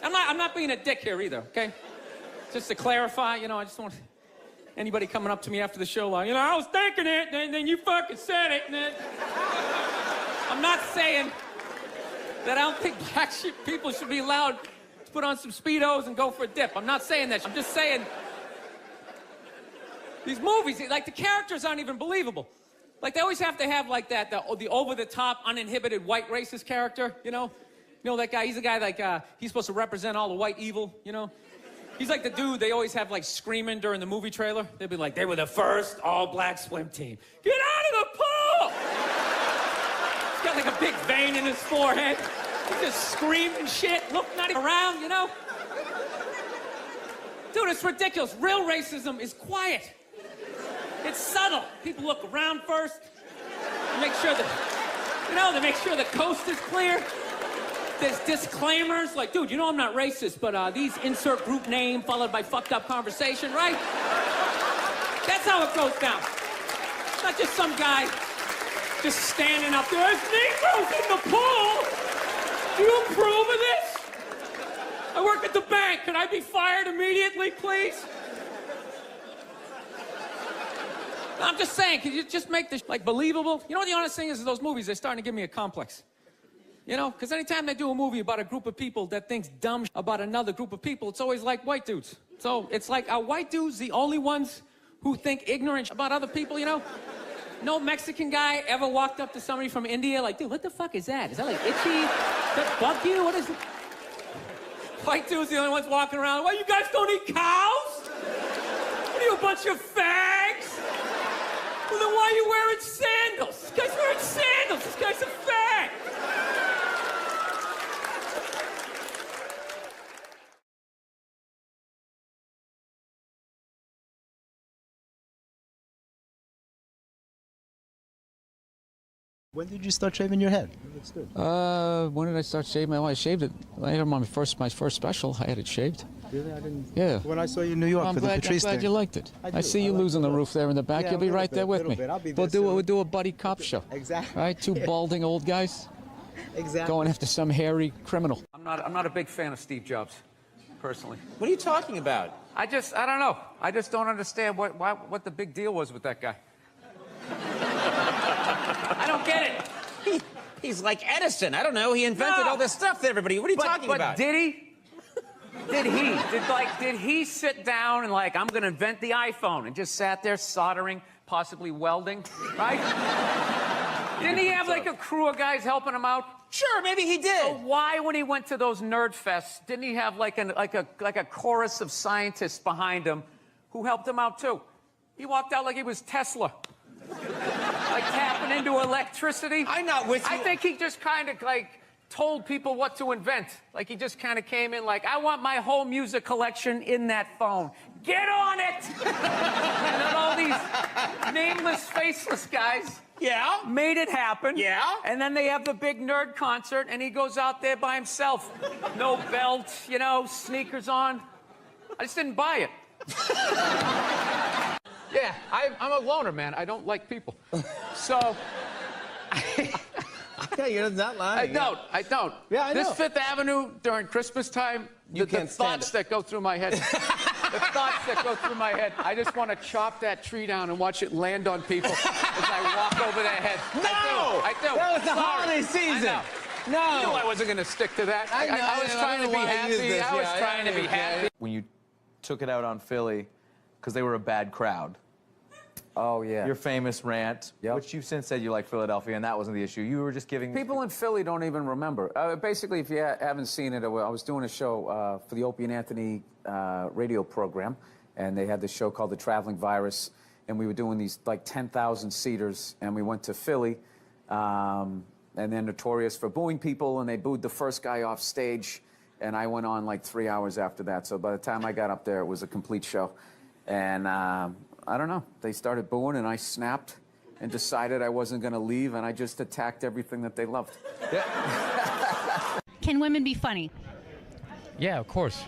I'm not being a dick here either, okay? Just to clarify, you know, I just don't want anybody coming up to me after the show like, you know, I was thinking it, and then you fucking said it, and then... I'm not saying that I don't think black people should be allowed to put on some Speedos and go for a dip. I'm not saying that. I'm just saying these movies, like the characters aren't even believable. Like they always have to have like that, the over-the-top, uninhibited white racist character, you know? You know that guy, he's a guy like, he's supposed to represent all the white evil, you know? He's like the dude they always have like screaming during the movie trailer. They'd be like, they were the first all-black swim team. Get out of the pool! He's got like a big vein in his forehead. He's just screaming shit, look, not even around, you know? Dude, it's ridiculous. Real racism is quiet. It's subtle. People look around first. They make sure that, you know, they make sure the coast is clear. There's disclaimers like, dude, you know I'm not racist, but these insert group name followed by fucked up conversation, right? That's how it goes down. It's not just some guy just standing up there. There's Negroes in the pool. Do you approve of this? I work at the bank. Can I be fired immediately, please? I'm just saying, can you just make this like believable? You know what the honest thing is those movies, they're starting to give me a complex. You know, because anytime they do a movie about a group of people that thinks dumb about another group of people, it's always like white dudes. So it's like, are white dudes the only ones who think ignorant about other people, you know? No Mexican guy ever walked up to somebody from India like, dude, what the fuck is that? Is that like itchy? Does that bug you? What is it? White dudes the only ones walking around, well, you guys don't eat cows? What are you, a bunch of fags? Well, then why are you wearing sandals? This guy's wearing sandals. This guy's a fag. When did you start shaving your head? It looks good. When did I start shaving? Well, I shaved it later on my first special. I had it shaved. Really? I didn't. Yeah. When I saw you in New York for the Patrice I'm glad thing. you liked it. I I do. see you I like losing it the a roof there in the back. Yeah, You'll be a right little there bit, with little me. bit. I'll be there soon. We'll do a buddy cop show. Exactly. Right? Two balding old guys Exactly. going after some hairy criminal. I'm not a big fan of Steve Jobs, personally. What are you talking about? I don't know. I just don't understand what the big deal was with that guy. I don't get it. He's like Edison. I don't know. He invented all this stuff to everybody. What are you talking about? Did he? Did he sit down and like, I'm going to invent the iPhone and just sat there soldering, possibly welding, right? Didn't he have like a crew of guys helping him out? Sure, maybe he did. So why, when he went to those nerd fests, didn't he have like a chorus of scientists behind him who helped him out too? He walked out like he was Tesla. Like tapping into electricity. I'm not with you. I think he just kind of like told people what to invent. Like he just kind of came in like, I want my whole music collection in that phone. Get on it! And then all these nameless, faceless guys made it happen. Yeah. And then they have the big nerd concert, and he goes out there by himself. No belt, you know, sneakers on. I just didn't buy it. Yeah, I'm a loner, man. I don't like people. So... Yeah, you're not lying. I don't. Yeah, I know. This Fifth Avenue during Christmas time, the thoughts that go through my head. The thoughts that go through my head. I just want to chop that tree down and watch it land on people as I walk over their head. No! I do. That was the Sorry. holiday season. I know. No. You knew I wasn't going to stick to that. I was trying to be happy. I was trying to be happy. When you took it out on Philly because they were a bad crowd. Oh, yeah. Your famous rant, Yep. which you've since said you like Philadelphia, and that wasn't the issue. You were just giving... People in Philly don't even remember. Basically, if you haven't seen it, I was doing a show for the Opie and Anthony radio program, and they had this show called The Traveling Virus, and we were doing these, like, 10,000 seaters, and we went to Philly, and they're notorious for booing people, and they booed the first guy off stage, and I went on, like, 3 hours after that. So by the time I got up there, it was a complete show. And... I don't know. They started booing, and I snapped and decided I wasn't going to leave, and I just attacked everything that they loved. Can women be funny? Yeah, of course.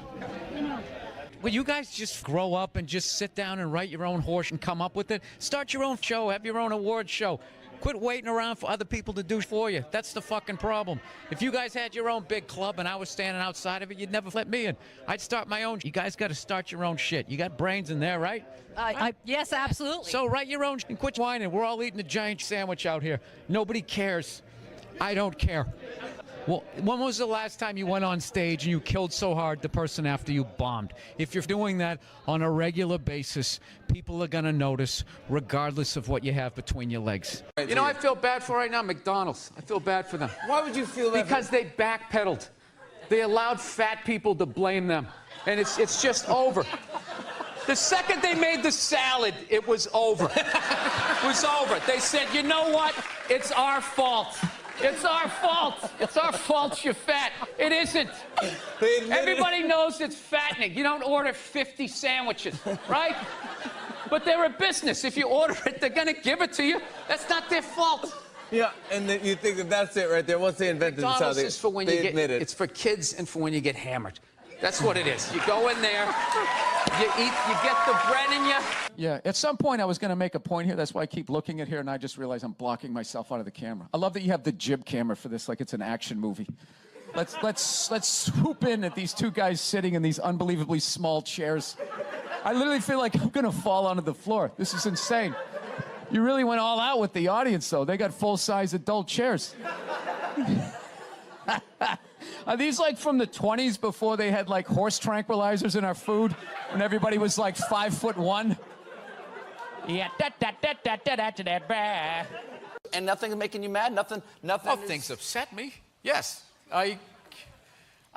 Will you guys just grow up and just sit down and write your own horse and come up with it? Start your own show, have your own award show. Quit waiting around for other people to do for you. That's the fucking problem. If you guys had your own big club and I was standing outside of it, you'd never let me in. I'd start my own. You guys got to start your own shit. You got brains in there, right? Yes, absolutely. So write your own and quit whining. We're all eating a giant sandwich out here. Nobody cares. I don't care. Well, when was the last time you went on stage and you killed so hard the person after you bombed? If you're doing that on a regular basis, people are going to notice regardless of what you have between your legs. You know, I feel bad for right now, McDonald's. I feel bad for them. Why would you feel that? Because they backpedaled. They allowed fat people to blame them. And it's just over. The second they made the salad, it was over. It was over. They said, you know what? It's our fault. It's our fault. It's our fault you're fat. It isn't. Everybody knows it's fattening. You don't order 50 sandwiches, right? But they're a business. If you order it, they're going to give it to you. That's not their fault. Yeah, and then you think that's it right there. Once they invented this, how McDonald's they, is for when they you admit get, it. it's for kids and for when you get hammered. That's what it is. You go in there, you eat, you get the bread in you. Yeah, at some point I was going to make a point here. That's why I keep looking at here, and I just realized I'm blocking myself out of the camera. I love that you have the jib camera for this, like it's an action movie. Let's swoop in at these two guys sitting in these unbelievably small chairs. I literally feel like I'm going to fall onto the floor. This is insane. You really went all out with the audience, though. They got full-size adult chairs. Are these like from the 20s before they had like horse tranquilizers in our food? When everybody was like 5'1"? Yeah, And nothing's making you mad? Nothing Oh, things upset me. Yes. I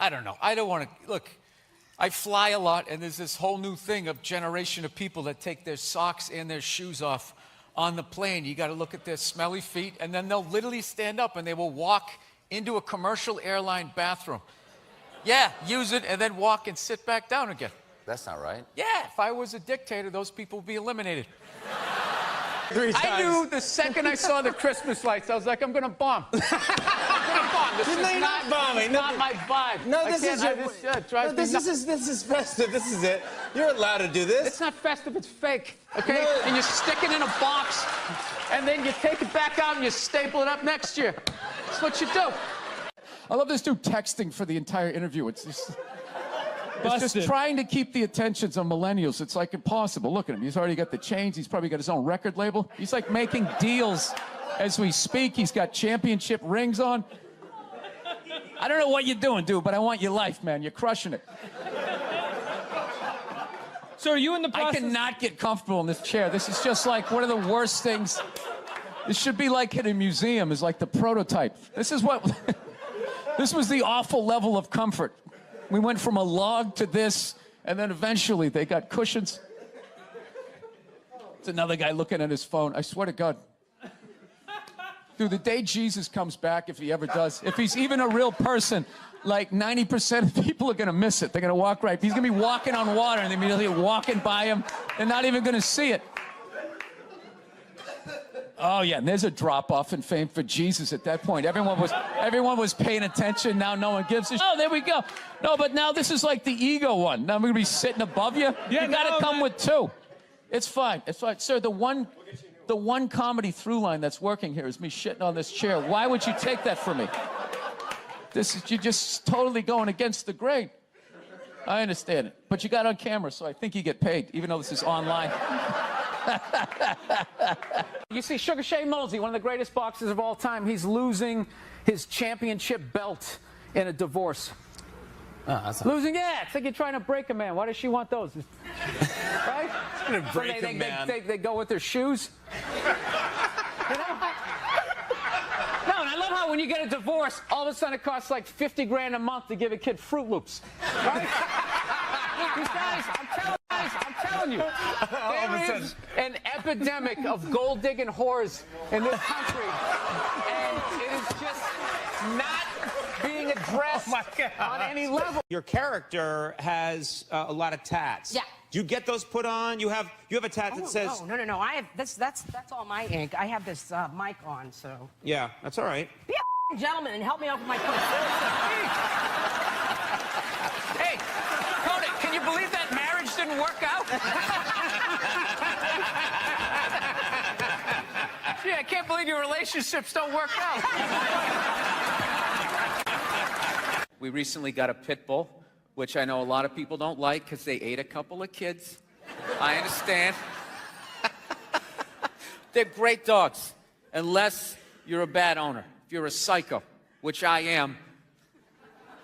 don't know. I don't want to, look, I fly a lot, and there's this whole new thing of generation of people that take their socks and their shoes off on the plane. You got to look at their smelly feet, and then they'll literally stand up and they will walk into a commercial airline bathroom. Yeah, use it and then walk and sit back down again. That's not right. Yeah, if I was a dictator, those people would be eliminated. 3 times. I knew the second I saw the Christmas lights, I was like, I'm going to bomb. I'm going to bomb. This No, is you're not bombing. Not No, my vibe. No, I this can't- is I your. just- it drives me nuts. This is festive. This is it. You're allowed to do this. It's not festive, it's fake, okay? No. And you stick it in a box, and then you take it back out and you staple it up next year. That's what you do. I love this dude texting for the entire interview. It's just trying to keep the attentions of millennials. It's like impossible. Look at him. He's already got the chains. He's probably got his own record label. He's like making deals as we speak. He's got championship rings on. I don't know what you're doing, dude, but I want your life, man. You're crushing it. So are you in the process? I cannot get comfortable in this chair. This is just like one of the worst things. This should be like in a museum, is like the prototype. This is what... This was the awful level of comfort. We went from a log to this, and then eventually they got cushions. It's another guy looking at his phone. I swear to God. Dude, the day Jesus comes back, if he ever does, if he's even a real person, like 90% of people are going to miss it. They're going to walk right. He's going to be walking on water, and they're immediately walking by him. They're not even going to see it. Oh, yeah, and there's a drop-off in fame for Jesus at that point. Everyone was paying attention. Now no one gives a Oh, there we go. No, but now this is like the ego one. Now I'm going to be sitting above you. Yeah, you got to come with two. It's fine. It's fine. Sir, the one comedy through line that's working here is me shitting on this chair. Why would you take that from me? You're just totally going against the grain. I understand it. But you got on camera, so I think you get paid, even though this is online. You see Sugar Shea Mosley, one of the greatest boxers of all time, he's losing his championship belt in a divorce. Losing, yeah, it's like you're trying to break a man. Why does she want those? Right? Gonna break a man. They go with their shoes. You know? No, and I love how when you get a divorce, all of a sudden it costs like 50 grand a month to give a kid Fruit Loops. Right? These guys, I'm telling you, there is an epidemic of gold-digging whores in this country, and it is just not being addressed on any level. Your character has a lot of tats. Yeah. Do you get those put on? You have a tat that says. No. I have that's all my ink. I have this mic on, so. Yeah, that's all right. Be a gentleman and help me out with my question. Hey, Cody, can you believe that marriage didn't work out? Yeah, I can't believe your relationships don't work out. We recently got a pit bull, which I know a lot of people don't like because they ate a couple of kids. I understand. They're great dogs, unless you're a bad owner. If you're a psycho, which I am,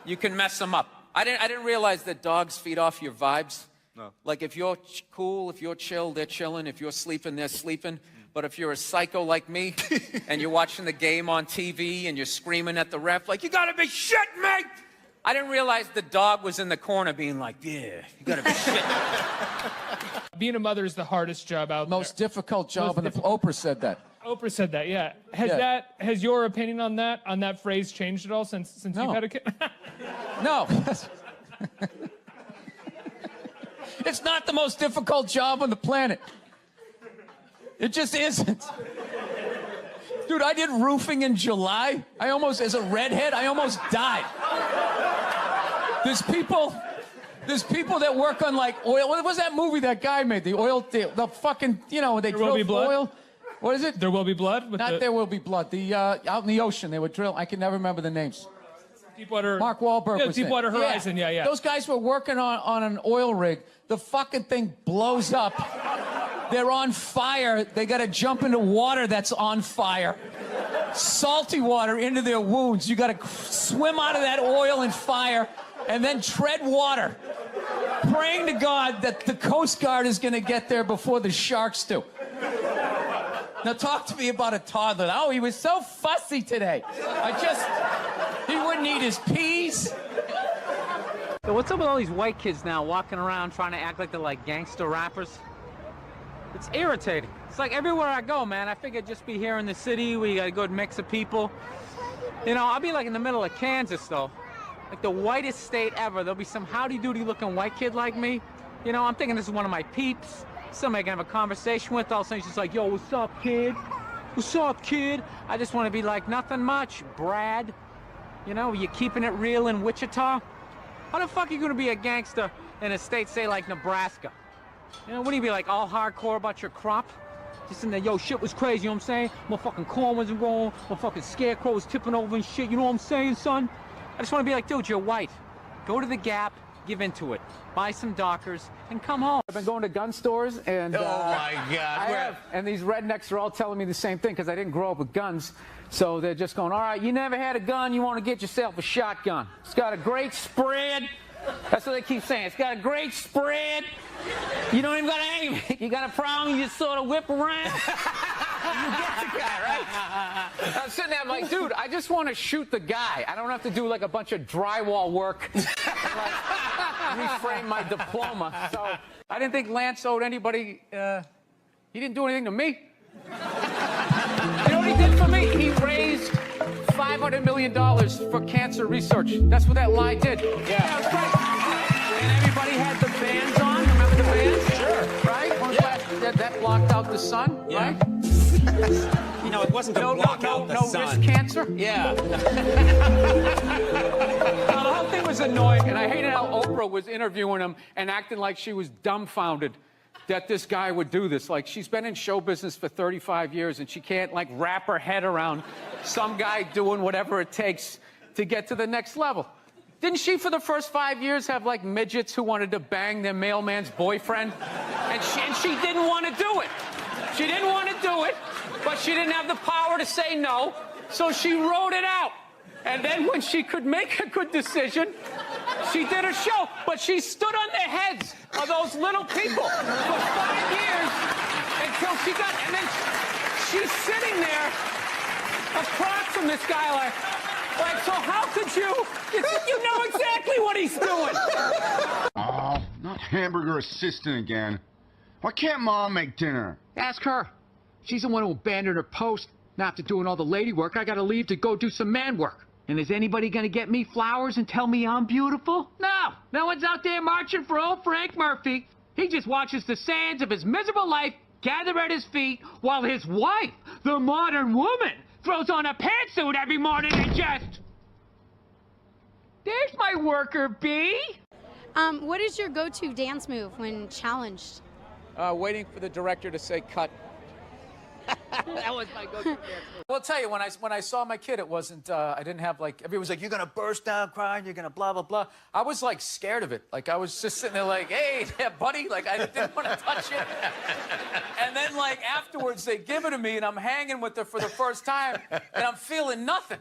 you can mess them up. I didn't realize that dogs feed off your vibes. No. Like if you're cool, if you're chill, they're chilling. If you're sleeping, they're sleeping. But if you're a psycho like me, and you're watching the game on TV, and you're screaming at the ref like, you gotta be shitting me! I didn't realize the dog was in the corner being like, yeah, you gotta be shitting. Being a mother is the hardest job out there. Most difficult job, and Oprah said that. Oprah said that, yeah. Has your opinion on that phrase changed at all since you've had a kid? No. It's not the most difficult job on the planet. It just isn't. Dude, I did roofing in July. As a redhead, I almost died. There's people that work on like oil. What was that movie that guy made? The oil, the fucking, they drill oil. What is it? There Will Be Blood? There Will Be Blood. The out in the ocean, they would drill. I can never remember the names. Deepwater. Mark Wahlberg was Deepwater Horizon, yeah. Those guys were working on an oil rig. The fucking thing blows up. They're on fire. They got to jump into water that's on fire. Salty water into their wounds. You got to swim out of that oil and fire and then tread water, praying to God that the Coast Guard is going to get there before the sharks do. Now talk to me about a toddler. Oh, he was so fussy today. He wouldn't eat his peas. So what's up with all these white kids now walking around trying to act like they're like gangster rappers? It's irritating. It's like everywhere I go, man, I figure I'd just be here in the city where you got a good mix of people. I'll be like in the middle of Kansas, though. Like the whitest state ever. There'll be some howdy-doody looking white kid like me. I'm thinking this is one of my peeps. Somebody I can have a conversation with. All of a sudden he's just like, yo, what's up, kid? What's up, kid? I just want to be like, nothing much, Brad. You keeping it real in Wichita? How the fuck are you going to be a gangster in a state, say, like Nebraska? Wouldn't you be like all hardcore about your crop? Just in there, yo, shit was crazy, you know what I'm saying? My fucking corn wasn't growing, my fucking scarecrow was tipping over and shit, you know what I'm saying, son? I just want to be like, dude, you're white. Go to the Gap, give into it. Buy some Dockers, and come home. I've been going to gun stores, and... Oh, my God. I have. And these rednecks are all telling me the same thing, because I didn't grow up with guns. So they're just going, all right, you never had a gun, you want to get yourself a shotgun. It's got a great spread. That's what they keep saying. It's got a great spread. You don't even got to aim it. You got a problem, you just sort of whip around. You get the guy, right? I'm sitting there, I'm like, dude, I just want to shoot the guy. I don't have to do like a bunch of drywall work and like reframe my diploma. So I didn't think Lance owed anybody, he didn't do anything to me. You know what he did for me? He raised $500 million for cancer research. That's what that lie did. Yeah, it was great. And everybody had the bands on. Remember the bands? Sure. Right? That blocked out the sun, right? You know, it wasn't to block out the sun. No risk cancer? Yeah. The whole thing was annoying, and I hated how Oprah was interviewing him and acting like she was dumbfounded that this guy would do this. Like, she's been in show business for 35 years, and she can't, like, wrap her head around some guy doing whatever it takes to get to the next level. Didn't she, for the first 5 years, have, like, midgets who wanted to bang their mailman's boyfriend? And she didn't want to do it. She didn't want to do it, but she didn't have the power to say no, so she wrote it out. And then when she could make a good decision, she did a show. But she stood on the heads of those little people for 5 years until she got... And then she's sitting there across from this guy like, so how could you... You know exactly what he's doing. Oh, not hamburger assistant again. Why can't Mom make dinner? Ask her. She's the one who abandoned her post. Now after doing all the lady work, I gotta leave to go do some man work. And is anybody gonna get me flowers and tell me I'm beautiful? No. No one's out there marching for old Frank Murphy. He just watches the sands of his miserable life gather at his feet while his wife, the modern woman, throws on a pantsuit every morning and just... There's my worker bee. What is your go-to dance move when challenged? Waiting for the director to say cut. That was my go-to dance move. Well, I'll tell you, when I saw my kid, it wasn't, I didn't have, like, everyone was like, you're going to burst down crying, you're going to blah, blah, blah. I was, like, scared of it. Like, I was just sitting there like, hey, yeah, buddy, like, I didn't want to touch it. And then, like, afterwards, they give it to me, and I'm hanging with her for the first time, and I'm feeling nothing.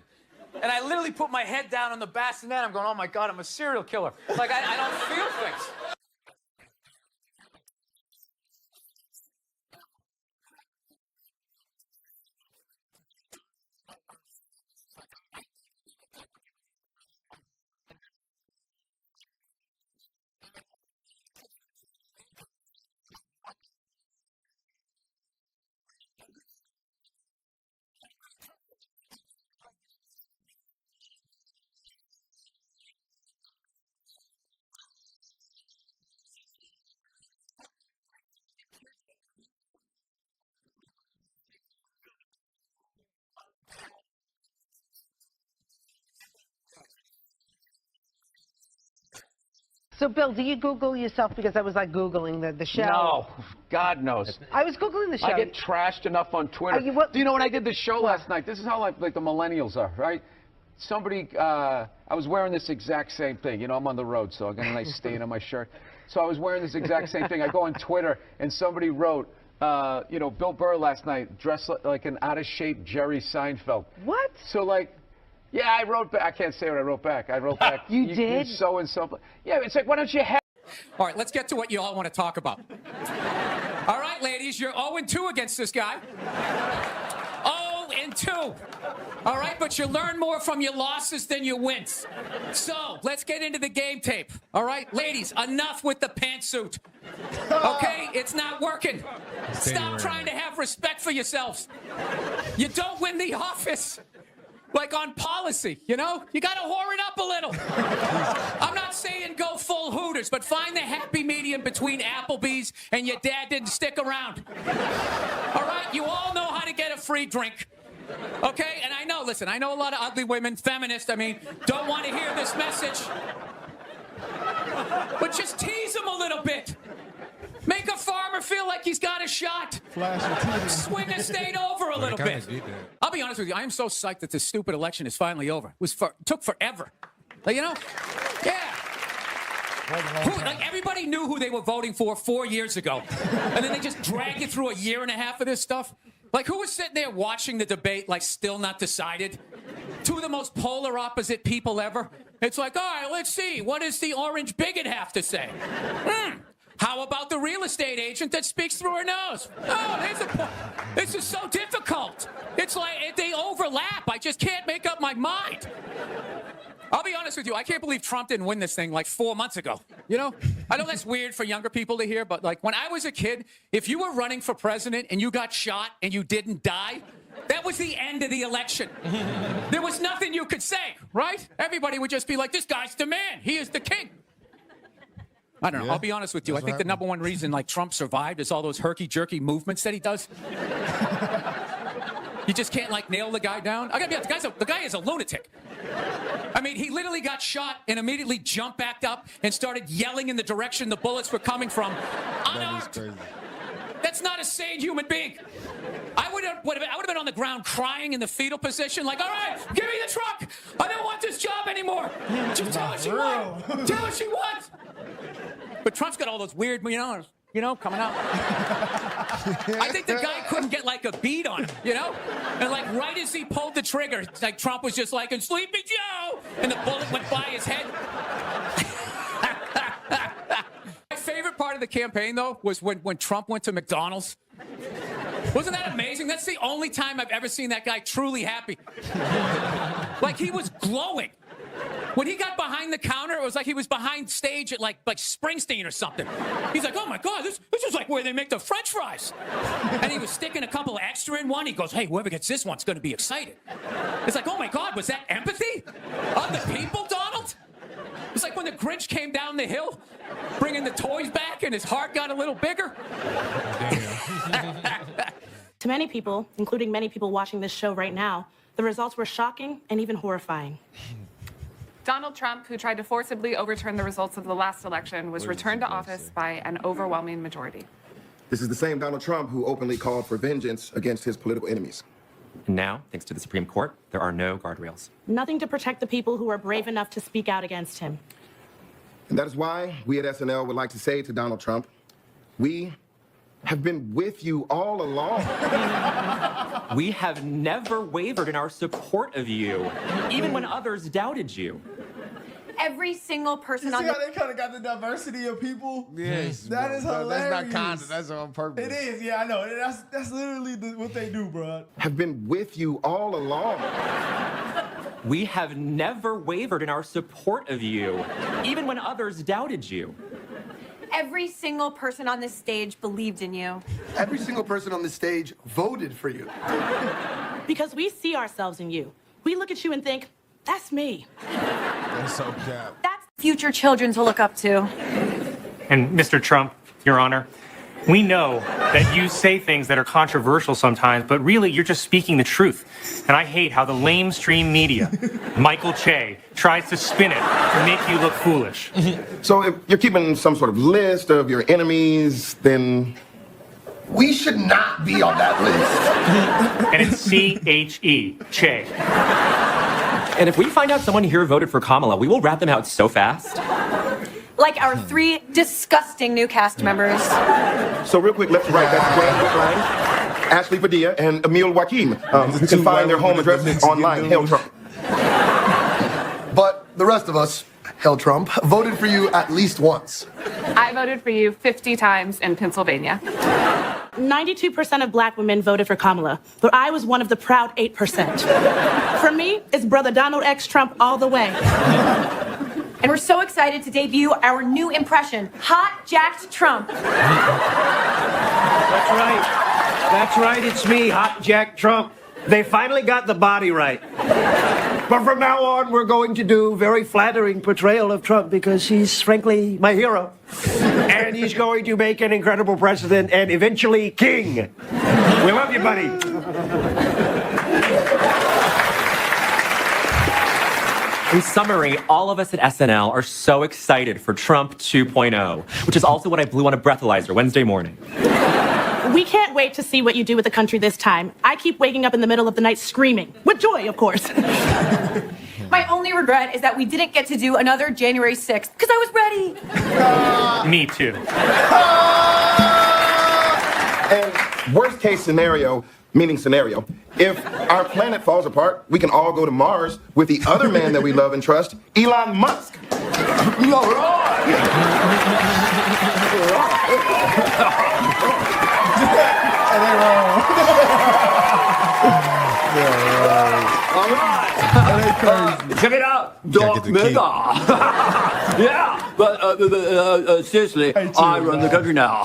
And I literally put my head down on the bassinet. I'm going, oh, my God, I'm a serial killer. Like, I don't feel things. So, Bill, do you Google yourself? Because I was like Googling the show. No, God knows. I was Googling the show. I get trashed enough on Twitter. Do you know when I did the show last night? This is how like the millennials are, right? Somebody, I was wearing this exact same thing. You know, I'm on the road, so I got a nice stain on my shirt. So I was wearing this exact same thing. I go on Twitter, and somebody wrote, you know, Bill Burr last night dressed like an out-of-shape Jerry Seinfeld. What? So, like, yeah, I wrote back. I can't say what I wrote back. I wrote back. You did? So-and-so. Yeah, it's like, why don't you have... All right, let's get to what you all want to talk about. All right, ladies, you're 0-2 against this guy. 0-2. All right, but you learn more from your losses than your wins. So, let's get into the game tape. All right, ladies, enough with the pantsuit. Okay, it's not working. Stop trying to have respect for yourselves. You don't win the office. Like on policy, you know? You gotta whore it up a little. I'm not saying go full Hooters, but find the happy medium between Applebee's and your dad didn't stick around. All right? You all know how to get a free drink. Okay? And I know, listen, I know a lot of ugly women, feminists, I mean, don't want to hear this message. But just tease them a little bit. Make a farmer feel like he's got a shot. Swing the state over a little bit. I'll be honest with you. I am so psyched that this stupid election is finally over. It took forever. Like, you know? Yeah. Like everybody knew who they were voting for 4 years ago. And then they just drag you through a year and a half of this stuff. Like, who was sitting there watching the debate, like, still not decided? Two of the most polar opposite people ever. It's like, all right, let's see. What does the orange bigot have to say? How about the real estate agent that speaks through her nose? Oh, there's a point. This is so difficult. It's like they overlap. I just can't make up my mind. I'll be honest with you. I can't believe Trump didn't win this thing like 4 months ago. You know? I know that's weird for younger people to hear, but like when I was a kid, if you were running for president and you got shot and you didn't die, That was the end of the election. There was nothing you could say, right? Everybody would just be like, this guy's the man. He is the king. I don't know. I'll be honest with you. I think the number one reason like Trump survived is all those herky-jerky movements that he does. You just can't like nail the guy down. I gotta be honest, the guy is a lunatic. I mean, he literally got shot and immediately jumped back up and started yelling in the direction the bullets were coming from. Unarmed. That is crazy. That's not a sane human being. I would have been on the ground crying in the fetal position, like, all right, give me the truck. I don't want this job anymore. Just tell her she won. Tell her she won. But Trump's got all those weird, coming out. I think the guy couldn't get like a beat on him, And like right as he pulled the trigger, like Trump was just like, and Sleepy Joe, and the bullet went by his head. My favorite part of the campaign, though, was when Trump went to McDonald's. Wasn't that amazing? That's the only time I've ever seen that guy truly happy. Like he was glowing. When he got behind the counter, it was like he was behind stage at like Springsteen or something. He's like, oh my God, this is like where they make the French fries. And he was sticking a couple extra in one. He goes, hey, whoever gets this one's gonna be excited. It's like, oh my God, was that empathy? Of the people, Donald? It's like when the Grinch came down the hill, bringing the toys back and his heart got a little bigger. To many people, including many people watching this show right now, the results were shocking and even horrifying. Donald Trump, who tried to forcibly overturn the results of the last election, was returned to office by an overwhelming majority. This is the same Donald Trump who openly called for vengeance against his political enemies. And now, thanks to the Supreme Court, there are no guardrails. Nothing to protect the people who are brave enough to speak out against him. And that is why we at SNL would like to say to Donald Trump, we have been with you all along. We have never wavered in our support of you, even when others doubted you. Every single person on See how they kind of got the diversity of people? Yes, That is hilarious. That's not kind of. That's on purpose. It is, yeah, I know. That's literally what they do, bro. Have been with you all along. We have never wavered in our support of you, even when others doubted you. Every single person on this stage believed in you. Every single person on this stage voted for you. Because we see ourselves in you. We look at you and think, that's me. That's so cap. That's future children to look up to. And Mr. Trump, Your Honor, we know that you say things that are controversial sometimes, but really you're just speaking the truth. And I hate how the lamestream media, Michael Che, tries to spin it to make you look foolish. So if you're keeping some sort of list of your enemies, then We should not be on that list. And it's C-H-E, Che. And if we find out someone here voted for Kamala, we will rat them out so fast. Like our 3 disgusting new cast members. So real quick, left to right, that's Gwen Whitline, Ashley Padilla, and Emil Joaquim. You can find their home addresses online. Hail Trump. But the rest of us, Hail Trump, voted for you at least once. I voted for you 50 times in Pennsylvania. 92% of black women voted for Kamala, but I was one of the proud 8%. For me, it's brother Donald X Trump all the way. And we're so excited to debut our new impression, Hot Jacked Trump. That's right. That's right, it's me, Hot Jack Trump. They finally got the body right. But from now on, we're going to do very flattering portrayal of Trump because he's, frankly, my hero. And he's going to make an incredible president and eventually king. We love you, buddy. In summary, all of us at SNL are so excited for Trump 2.0, which is also what I blew on a breathalyzer Wednesday morning. We can't wait to see what you do with the country this time. I keep waking up in the middle of the night screaming. With joy, of course. My only regret is that we didn't get to do another January 6th, because I was ready. Me too. And worst case scenario, meaning scenario, if our planet falls apart, we can all go to Mars with the other man that we love and trust, Elon Musk. All right. Check it out, Doc Mega. Yeah, but seriously, I run the country now.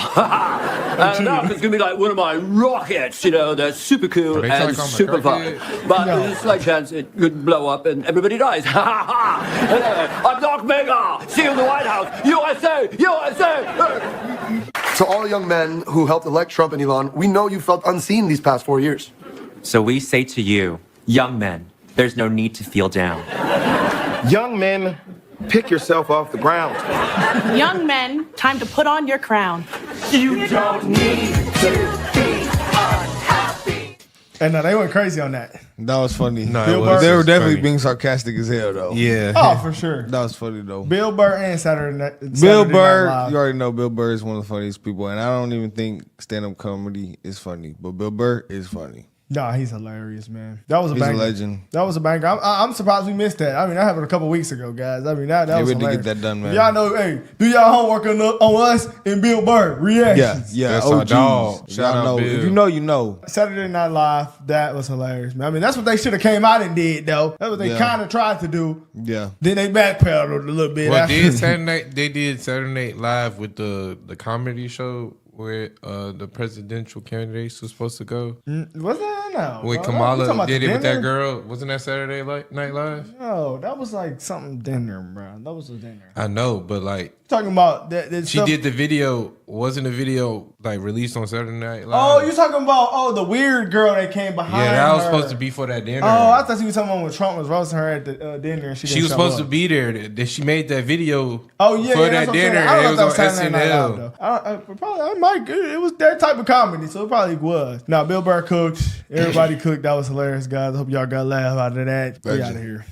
And now it's gonna be like one of my rockets, you know, they're super cool they and talking super about fun. But there's a slight chance it could blow up and everybody dies. Ha ha ha! I'm Doc Mega! See you in the White House! USA! USA! To all young men who helped elect Trump and Elon, we know you felt unseen these past 4 years. So we say to you, young men, there's no need to feel down. Young men, pick yourself off the ground. Young men, time to put on your crown. You don't need to be unhappy. And no, they went crazy on that. That was funny. No, Bill Burr, they were definitely being sarcastic as hell, though. Yeah. Oh, for sure. That was funny, though. Bill Burr and Saturday Night Burr, Live. you already know Bill Burr is one of the funniest people, and I don't even think stand-up comedy is funny, but Bill Burr is funny. Nah, he's hilarious, man. That was a He's banger. a legend. That was a banger. I'm surprised we missed that. I mean, that happened a couple weeks ago, guys. I mean, that was we had to hilarious. get that done, man. Y'all know, hey, do y'all homework on us and Bill Burr reactions. Yeah, That's OGs. dog. Shout out, Bill. If you know, you know. Saturday Night Live, that was hilarious, man. I mean, that's what they should have came out and did, though. That's what they kind of tried to do. Yeah. Then they backpedaled a little bit. Well, after. they did Saturday Night Live with the comedy show where the presidential candidates were supposed to go. Was that? No. When bro. You talking Kamala about did the it with that dinner? girl. Wasn't that Saturday Night Live? No, that was like something dinner, bro. That was a dinner. I know, but like Talking about that she stuff. did the video. Wasn't the video like released on Saturday Night Live? Oh, you talking about the weird girl that came behind Yeah, that was her. supposed to be for that dinner. Oh, I thought you were talking about when Trump was roasting her at the dinner and she She was show supposed up. to be there. That she made that video. Oh yeah, for yeah, that that's what I'm saying. dinner. I don't know And if that was it was on Saturday Night Live, SNL. though. It was that type of comedy, so it probably was. Now Bill Burr cooked. Everybody cooked. That was hilarious, guys. I hope y'all got a laugh out of that. We out of here.